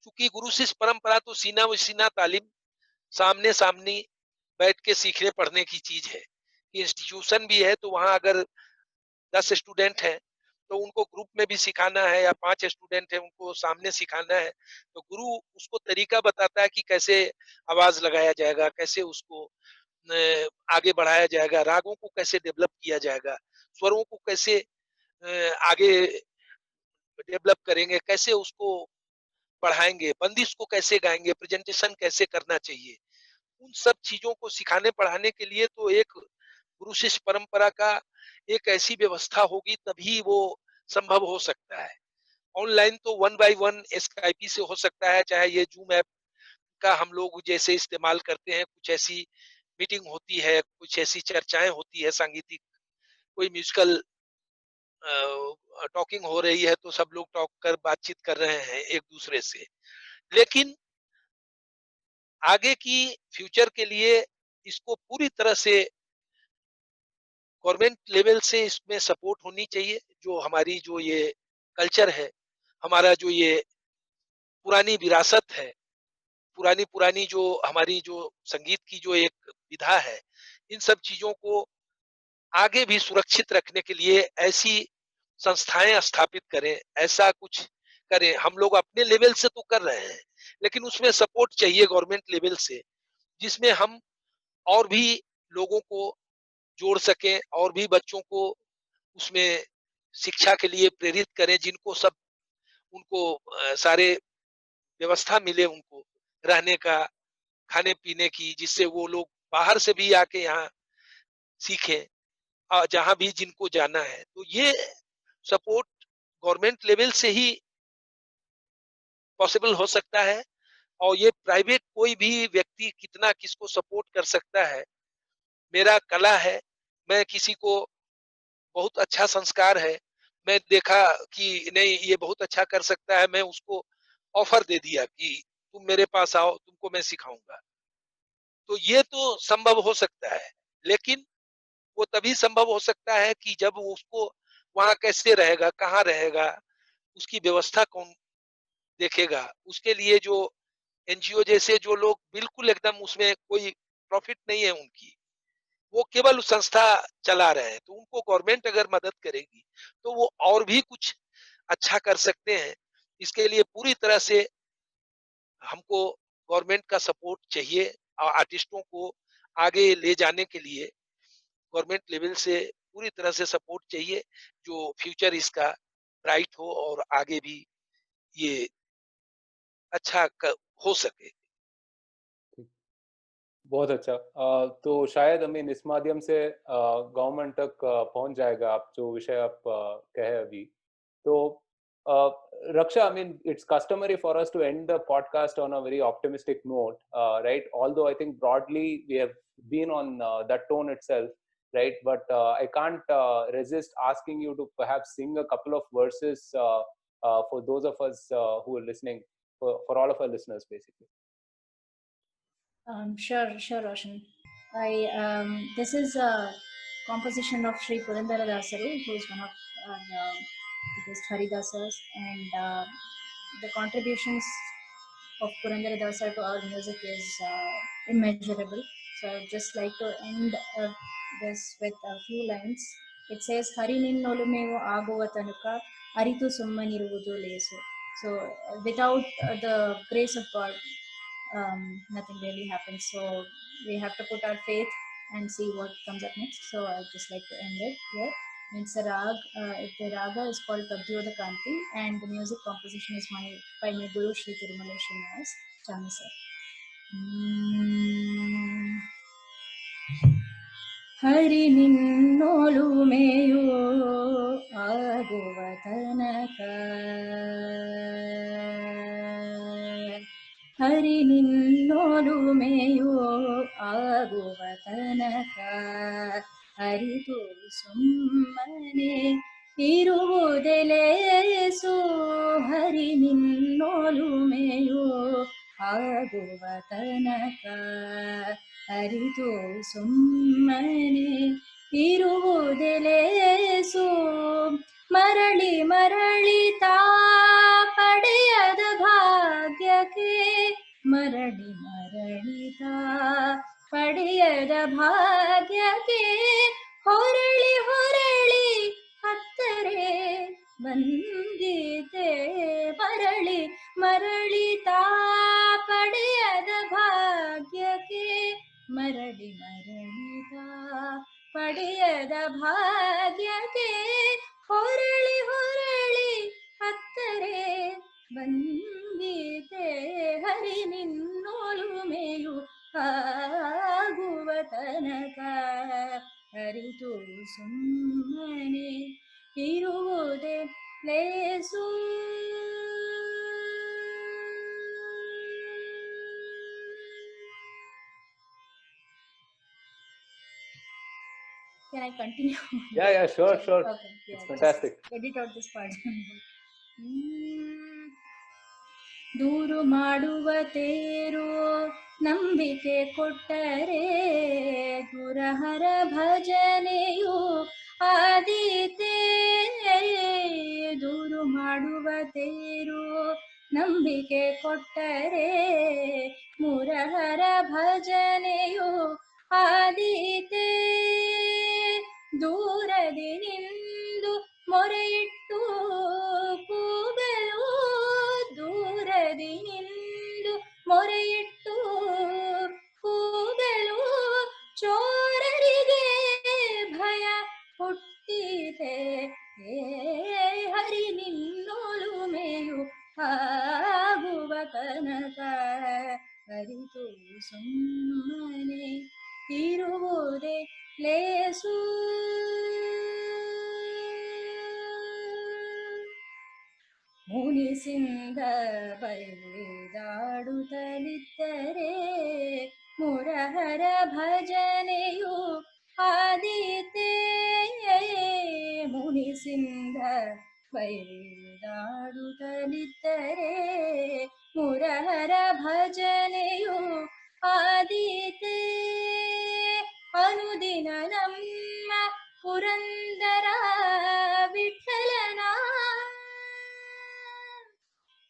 क्योंकि गुरु शिष्य परंपरा तो सीना व सीना तालीम, सामने सामने बैठ के सीखने पढ़ने की चीज है। इंस्टीट्यूशन भी है, तो वहां अगर 10 स्टूडेंट हैं, तो उनको ग्रुप में भी सिखाना है, या 5 स्टूडेंट है उनको सामने सिखाना है, तो गुरु उसको तरीका बताता है कि कैसे आवाज लगाया जाएगा, कैसे उसको आगे बढ़ाया जाएगा, रागों को कैसे डेवलप किया जाएगा, स्वरों को कैसे आगे डेवलप करेंगे, कैसे उसको पढ़ाएंगे, बंदिश को कैसे गाएंगे, प्रेजेंटेशन कैसे करना चाहिए, उन सब चीजों को सिखाने पढ़ाने के लिए तो एक गुरु शिष्य परंपरा का एक ऐसी व्यवस्था होगी, तभी वो संभव हो सकता है। ऑनलाइन तो 1 by 1 स्काइपी से हो सकता है, चाहे ये जूम ऐप का हम लोग जैसे इस्तेमाल करते हैं, कुछ ऐसी मीटिंग होती है, कुछ ऐसी चर्चाएं होती है सांगीतिक, कोई म्यूजिकल टॉकिंग हो रही है तो सब लोग टॉक कर बातचीत कर रहे हैं एक दूसरे से। लेकिन आगे की फ्यूचर के लिए इसको पूरी तरह से गवर्नमेंट लेवल से इसमें सपोर्ट होनी चाहिए। जो हमारी जो ये कल्चर है, हमारा जो ये पुरानी विरासत है, पुरानी पुरानी जो हमारी जो संगीत की जो एक विधा है, इन सब चीजों को आगे भी सुरक्षित रखने के लिए ऐसी संस्थाएं स्थापित करें, ऐसा कुछ करें। हम लोग अपने लेवल से तो कर रहे हैं, लेकिन उसमें सपोर्ट चाहिए गवर्नमेंट लेवल से, जिसमें हम और भी लोगों को जोड़ सकें और भी बच्चों को उसमें शिक्षा के लिए प्रेरित करें, जिनको सब उनको सारे व्यवस्था मिले उनको रहने का, खाने पीने की, जिससे वो लोग बाहर से भी आके यहाँ सीखें, जहां भी जिनको जाना है। तो ये सपोर्ट गवर्नमेंट लेवल से ही पॉसिबल हो सकता है। और ये प्राइवेट कोई भी व्यक्ति कितना किसको सपोर्ट कर सकता है। मेरा कला है, मैं किसी को बहुत अच्छा संस्कार है, मैं देखा कि नहीं ये बहुत अच्छा कर सकता है, मैं उसको ऑफर दे दिया कि तुम मेरे पास आओ, तुमको मैं सिखाऊंगा। तो ये तो संभव हो सकता है, लेकिन वो तभी संभव हो सकता है कि जब वो उसको वहां कैसे रहेगा, कहाँ रहेगा, उसकी व्यवस्था कौन देखेगा। उसके लिए जो एनजीओ जैसे जो लोग बिल्कुल एकदम उसमें कोई प्रॉफिट नहीं है उनकी, वो केवल संस्था चला रहे हैं, तो उनको गवर्नमेंट अगर मदद करेगी तो वो और भी कुछ अच्छा कर सकते हैं। इसके लिए पूरी तरह से हमको गवर्नमेंट का सपोर्ट चाहिए और आर्टिस्टों को आगे ले जाने के लिए गवर्नमेंट लेवल से पूरी तरह से सपोर्ट चाहिए, जो फ्यूचर इसका ब्राइट हो और आगे भी ये अच्छा हो सके। बहुत अच्छा। तो शायद इस माध्यम से गवर्नमेंट तक पहुंच जाएगा आप जो विषय आप कहे अभी। तो Raksha, it's customary for us to end the podcast on a very optimistic note, right? Although I think broadly we have been on that tone itself, right? But I can't resist asking you to perhaps sing a couple of verses for those of us who are listening, for all of our listeners, basically. Sure, Roshan. This is a composition of Sri Purandara Dasaru, who is one of our biggest Haridasas, and the contributions of Purandara Dasa to our music is immeasurable. So I'd just like to end this with a few lines. It says, Hari ninnolumevo aguvatanaka, aritu summaniruvudu lesu. So without the grace of God, nothing really happens. So we have to put our faith and see what comes up next. So I'd just like to end it here. It's a rag. The raga is called Padyoda Kanti, and the music composition is by my Guru Sri Tirumala Srinivas Chami sir. Hari ninnolu meyo aguvatanaka, Hari ninnolu meyo aguvatanaka, Haritu summane iruvudelesu, Hari ninnolu meyo aguvatanaka, Haritu summane iruvudelesu, ಮರಳಿ ಮರಳಿತಾ ಪಡೆಯದ ಭಾಗ್ಯಕ್ಕೆ, ಮರಳಿ ಮರಳಿತಾ ಪಡೆಯದ ಭಾಗ್ಯಕ್ಕೆ, ಹೊರಳಿ ಹೊರಳಿ ಹತ್ತರೆ ಬಂದಿದೆ, ಮರಳಿ ಮರಳಿತಾ ಪಡೆಯದ ಭಾಗ್ಯಕ್ಕೆ, ಮರಳಿ ಮರಳಿತಾ ಪಡೆಯದ ಭಾಗ್ಯಕ್ಕೆ, ಹೊರಳಿ ಹೊರಳಿ ಹತ್ತರೆ ಬಂದ ಬಂದಿತೆ ಹರಿ ನಿನ್ನೊಲುಮೆಯು ಆಗುವ ತನಕ ಅರಿತು ಸುಮ್ಮನೆ ಇರುವುದೇ ಲೇಸು. Can I continue? Yeah, sure. Okay, It's yeah, fantastic. just edit out this part. ದೂರು ಮಾಡುವ ತೇರು ನಂಬಿಕೆ ಕೊಟ್ಟರೆ ದುರಹರ ಭಜನೆಯು ಆದೀತೆ. ದೂರು ಮಾಡುವ ತೇರು ನಂಬಿಕೆ ಕೊಟ್ಟರೆ ಮುರಹರ ಭಜನೆಯು ಆದೀತೆ. ದೂರದಿ ನಿಂದು ಮೊರೆಯಿಟ್ಟು ಕೂಗಲು, ದೂರದಿ ನಿಂದು ಮೊರೆಯಿಟ್ಟು ಕೂಗಲು ಚೋರರಿಗೆ ಭಯ ಹುಟ್ಟಿದೆ. ಹರಿ ನಿನ್ನೊಲುಮೆಯು ಆಗುವ ತನಕ ಅರಿತು ಸುಮ್ಮನೆ ಇರುವುದೇ ಲೇಸು. ಮುನಿಸಿಂದ ಬೈದಾಡುತ್ತಲಿದ್ದರೆ ಮುರಹರ ಭಜನೆಯು ಆದೀತೆ. ಮುನಿಸಿಂದ ಬೈದಾಡುತ್ತಲಿದ್ದರೆ ಮುರಹರ ಭಜನೆಯು ಆದೀತೆ. ಅನುದಿನ ನಮ್ಮ ಪುರಂದರ ವಿಠಲನ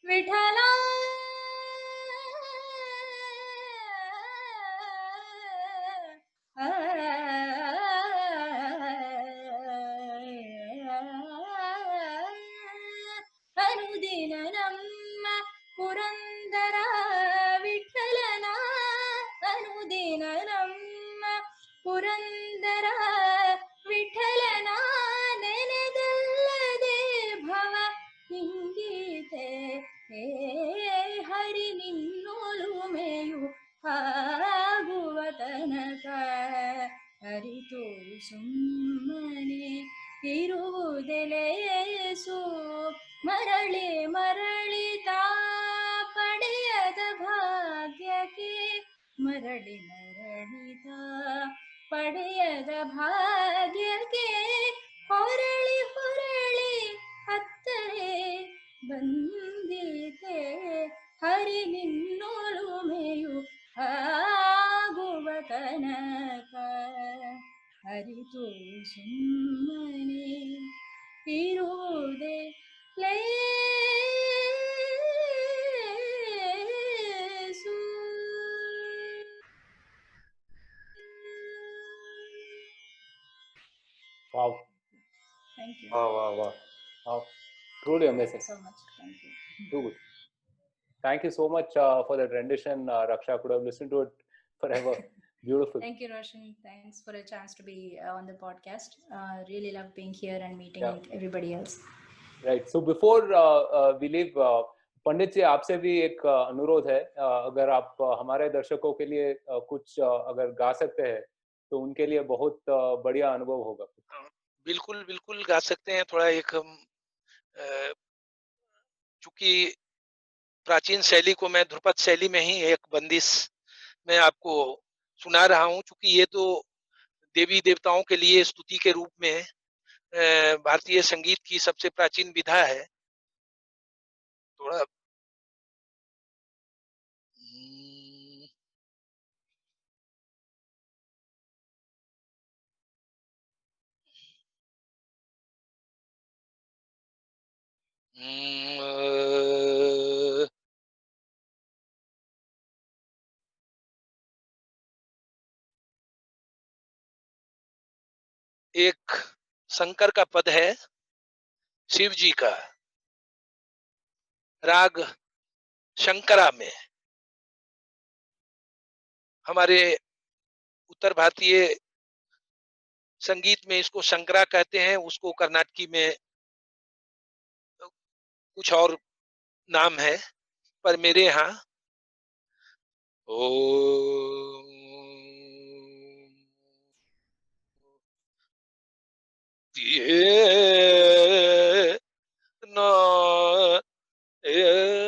ವಿಠಲ ಅನುದಿನ ನಮ್ಮ ಪುರಂದರ ವಿಠಲನ, ಅನುದಿನ ನಮ್ಮ ಪುರಂದರ ವಿಠಲನ ನೆನೆದಲ್ಲದೆ ಭವ ಹಿಂಗೀತೆ. ಹರಿ ನಿನ್ನೊಲುಮೆಯು ಆಗುವ ತನಕ ಅರಿತು ಸುಮ್ಮನೆ ಇರುವುದೇ ಲೇಸು. ಮರಳಿ ಮರಳಿ ತಾ ಪಡೆಯದ ಭಾಗ್ಯಕ್ಕೆ, ಮರಳಿ ಮರಳಿ ತಾ ಪಡೆಯದ ಭಾಗ್ಯಕ್ಕೆ ಹೊರಳಿ ಹೊರಳಿ ಹತ್ತರೆ ಬಂದಿತೆ. ಹರಿ ನಿನ್ನೊಲುಮೆಯು ಆಗುವ ತನಕ ಅರಿತು ಸುಮ್ಮನೆ ಇರುವುದೇ ಲೇಸು. Wow. Thank you. Wow. Truly amazing. Thank you so much. Thank you. Too good. Thank you so much for that rendition, Raksha. Could have listened to it forever. Beautiful. Thank you, Roshan. Thanks for a chance to be on the podcast. Really love being here and meeting everybody else. Right. So before we leave, पंडित जी आपसे भी एक अनुरोध है, अगर आप हमारे दर्शकों के लिए कुछ अगर गा सकते हैं तो उनके लिए बहुत बढ़िया अनुभव होगा. बिल्कुल बिल्कुल गा सकते हैं. थोड़ा एक चूंकि प्राचीन शैली को मैं ध्रुपद शैली में ही एक बंदिश में आपको सुना रहा हूं, चूंकि ये तो देवी देवताओं के लिए स्तुति के रूप में भारतीय संगीत की सबसे प्राचीन विधा है. थोड़ा एक शंकर का पद है, शिव जी का, राग शंकरा में. हमारे उत्तर भारतीय संगीत में इसको शंकरा कहते हैं, उसको कर्नाटकी में कुछ और नाम है. पर मेरे यहाँ ओ ये ना रे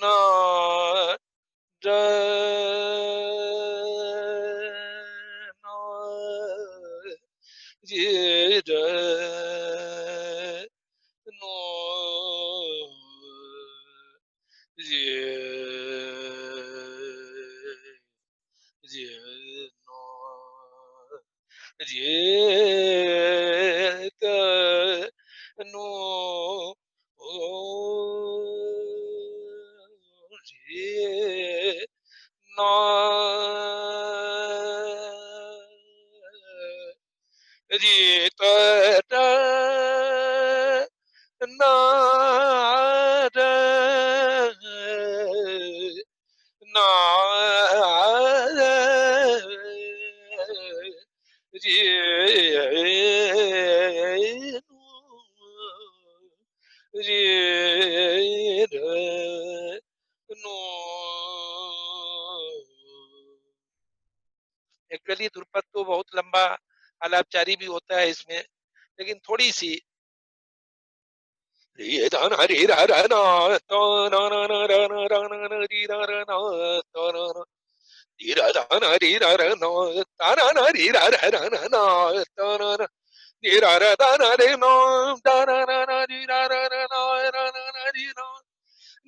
ना एक्चुअली ध्रुपद तो बहुत लंबा आलापचारी भी होता है इसमें, लेकिन थोड़ी सी ये दान हरी रा रा ना तो ना ना ना रा ना रा ना ना री रा रा ना तो ना ना री रा दान हरी रा रा ना ता ना ना री रा रा रा ना ना तो ना ना री रा रा दान हरी ना ता ना ना ना री रा रा रा ना रा ना ना री ना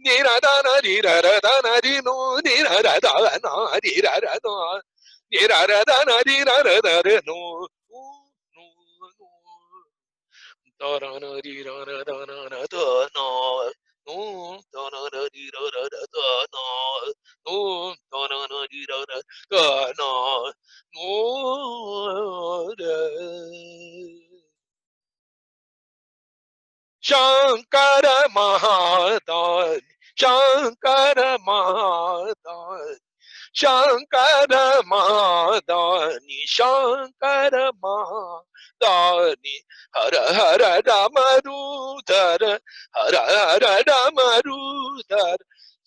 नी रा दान री रा रा दान री नो नी रा रा दा ना री रा रा दा नी रा रा दान री रा रा दा रे नो शंकर महादान शंकर महादान शंकर महादानी शंकर महादानी हर हर डमरूधर हर हर डमरूधर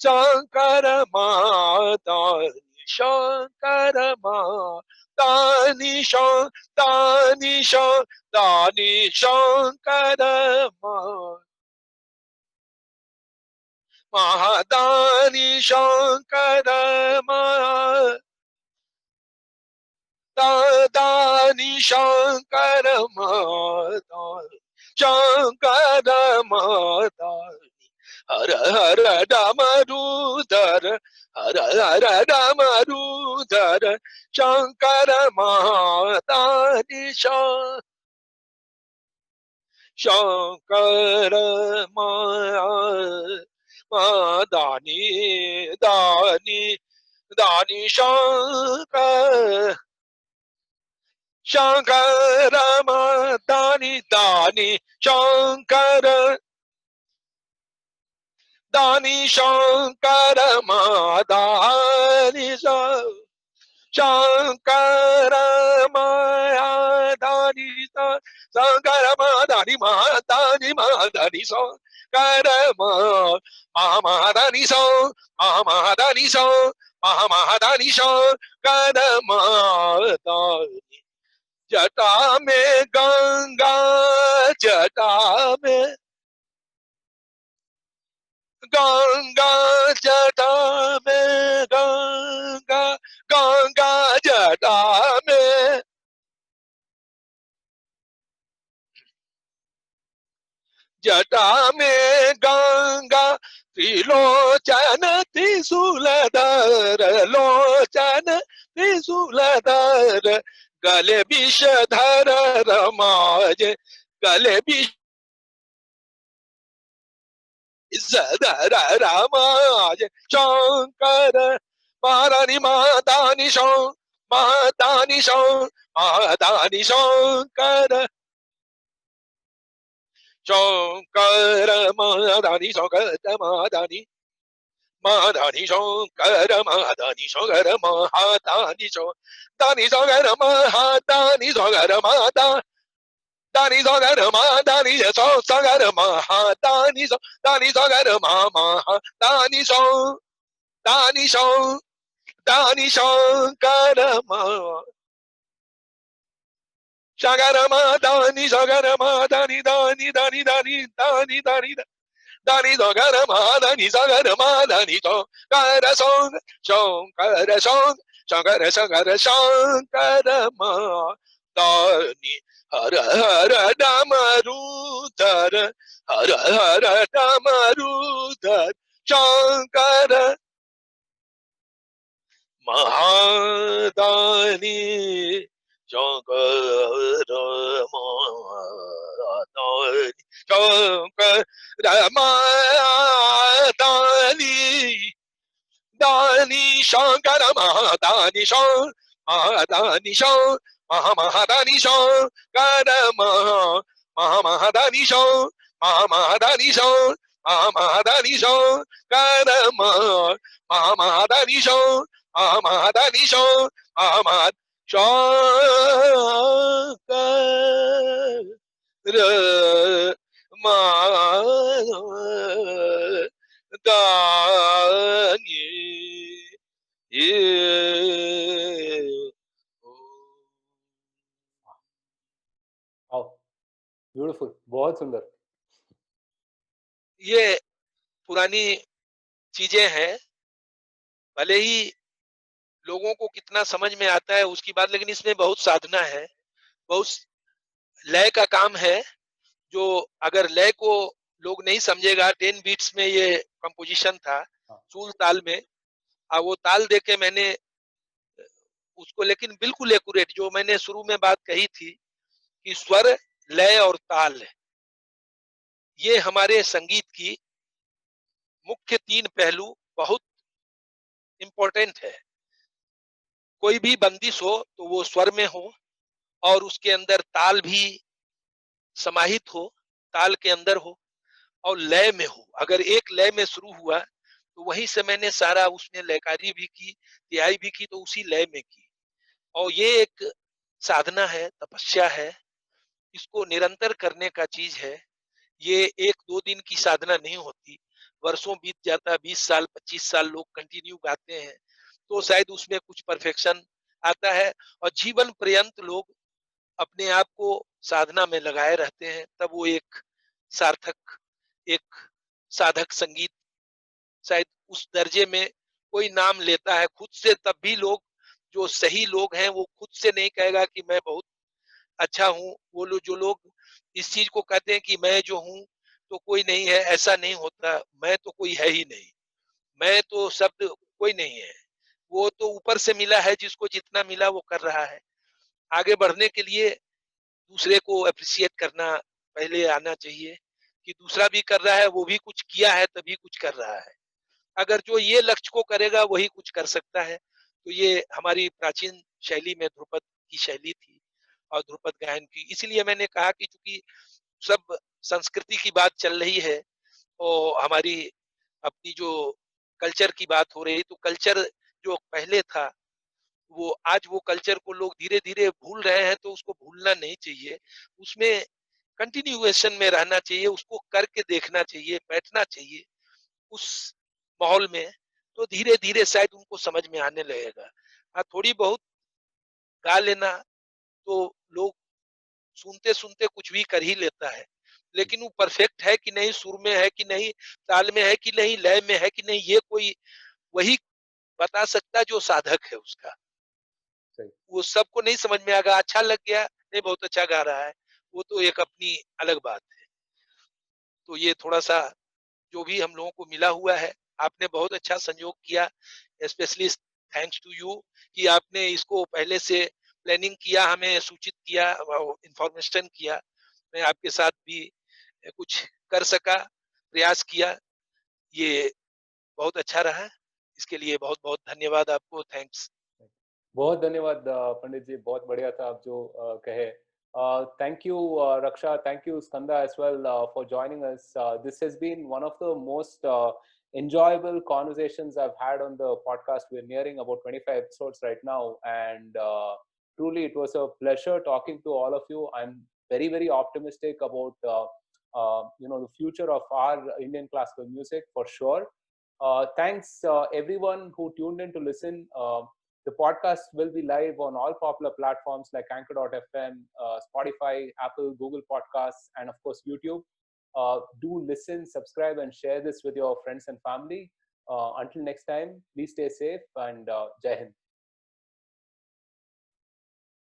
शंकर महादानी शंकर महादानी दानी दानी शंकर महादानी शंकर दानी शंकर महादानी शंकर महादानी हर हर डमरूधर हर हर डमरूधर शंकर महादानी शंकर दानी दानी दानी शंकर शंकर दानी दानी शंकर दानी शंकर दानी शंकर दानी शंकर दानी दानी दानी शंकर महादानी महादानी महादानी शंकर दानी जटा में गंगा जटा में गंगा जटा में गंगा गंगा जटा में जटा में गंगा त्रिलोचन त्रिशूलधर लोचन त्रिशूलधर गले विषधर रमाज गले विषधर रमाज शंकर महादानी महादानी महादानी महादानी शंकर शंकर महादानी शंकर महादानी महादानी शंकर महादानी शंकर महादानी दानी शंकर महादानी शंकर महादा दानी शंकर महादानी शंकर महादानी दानी शंकर महादानी दानी दानी शंकर शंकर महादानी शंकर महादानी दानी दानी दानी दानी दानी दानी शंकर महादानी शंकर महादानी शंकर शंकर शंकर शंकर शंकर महादानी हर हर डमरूधर हर हर डमरूधर शंकर महादानी शंकर महादानी शंकर महादानी दानी शंकर महादानी महादानी महादानी शंकर महादानी महादानी महादानी शंकर महादानी महादानी महादानी शंकर महादानी ब्यूटीफुल, बहुत सुंदर। ये पुरानी चीजें हैं, भले ही लोगों को कितना समझ में आता है उसकी बात, लेकिन इसमें बहुत साधना है, बहुत लय का काम है। जो अगर लय को लोग नहीं समझेगा, 10 बीट्स में ये कंपोजिशन था, चूल ताल में, वो ताल देके मैंने उसको, लेकिन बिल्कुल एक्यूरेट, जो मैंने शुरू में बात कही थी कि स्वर, लय और ताल, ये हमारे संगीत की मुख्य 3 पहलू बहुत इंपॉर्टेंट है। कोई भी बंदिश हो तो वो स्वर में हो और उसके अंदर ताल भी समाहित हो, ताल के अंदर हो, और लय में हो। अगर एक लय में शुरू हुआ तो वहीं से मैंने सारा, उसमें लयकारी भी की, तिहाई भी की, तो उसी लय में की। और ये एक साधना है, तपस्या है, इसको निरंतर करने का चीज है। ये 1-2 दिन की साधना नहीं होती, वर्षों बीत जाता, 20 साल 25 साल लोग कंटिन्यू गाते हैं तो शायद उसमें कुछ परफेक्शन आता है, और जीवन पर्यंत लोग अपने आप को साधना में लगाए रहते हैं, तब वो एक सार्थक, एक साधक संगीत शायद उस दर्जे में कोई नाम लेता है खुद से। तब भी लोग, जो सही लोग हैं, वो खुद से नहीं कहेगा कि मैं बहुत अच्छा हूँ। वो लोग, जो लोग इस चीज को कहते हैं कि मैं जो हूँ तो कोई नहीं है, ऐसा नहीं होता। मैं तो कोई है ही नहीं, मैं तो शब्द कोई नहीं है, वो तो ऊपर से मिला है, जिसको जितना मिला वो कर रहा है। आगे बढ़ने के लिए दूसरे को अप्रिशिएट करना पहले आना चाहिए, कि दूसरा भी कर रहा है, वो भी कुछ किया है तभी कुछ कर रहा है। अगर जो ये लक्ष्य को करेगा वही कुछ कर सकता है। तो ये हमारी प्राचीन शैली में ध्रुपद की शैली थी, और ध्रुपद गायन की। इसलिए मैंने कहा कि चूंकि सब संस्कृति की बात चल रही है और हमारी अपनी जो कल्चर की बात हो रही, तो कल्चर जो पहले था, वो आज वो कल्चर को लोग धीरे धीरे भूल रहे हैं, तो उसको भूलना नहीं चाहिए, उसमें कंटिन्यूएशन में रहना चाहिए, उसको करके देखना चाहिए, बैठना चाहिए उस माहौल में, तो धीरे धीरे शायद उनको समझ में आने लगेगा। थोड़ी बहुत गा लेना तो लोग सुनते सुनते कुछ भी कर ही लेता है, लेकिन वो परफेक्ट है कि नहीं, सुर में है कि नहीं, ताल में है कि नहीं, लय में है कि नहीं, ये कोई वही बता सकता जो साधक है उसका। वो सबको नहीं समझ में आएगा, अच्छा लग गया, नहीं बहुत अच्छा गा रहा है, वो तो एक अपनी अलग बात है। तो ये थोड़ा सा जो भी हम लोगों को मिला हुआ है, आपने बहुत अच्छा संयोग किया, स्पेशली थैंक्स टू यू कि आपने इसको पहले से प्लानिंग किया, हमें सूचित किया, इंफॉर्मेशन किया। मैं आपके साथ भी कुछ कर सका, प्रयास किया, ये बहुत अच्छा रहा। इसके लिए बहुत बहुत धन्यवाद आपको, थैंक्स। बहुत धन्यवाद पंडित जी, बहुत बढ़िया था आप जो कहे। Thank you, Raksha. Thank you, Skanda, as well, for joining us. This has been one of the most enjoyable conversations I've had on the podcast. We're nearing about 25 episodes right now, and truly it was a pleasure talking to all of you. I'm very, very optimistic about the future of our Indian classical music for sure. Thanks everyone who tuned in to listen. The podcast will be live on all popular platforms like Anchor.fm, Spotify, Apple, Google Podcasts, and of course YouTube. Do listen, subscribe, and share this with your friends and family. Until next time, please stay safe, and Jai Hind.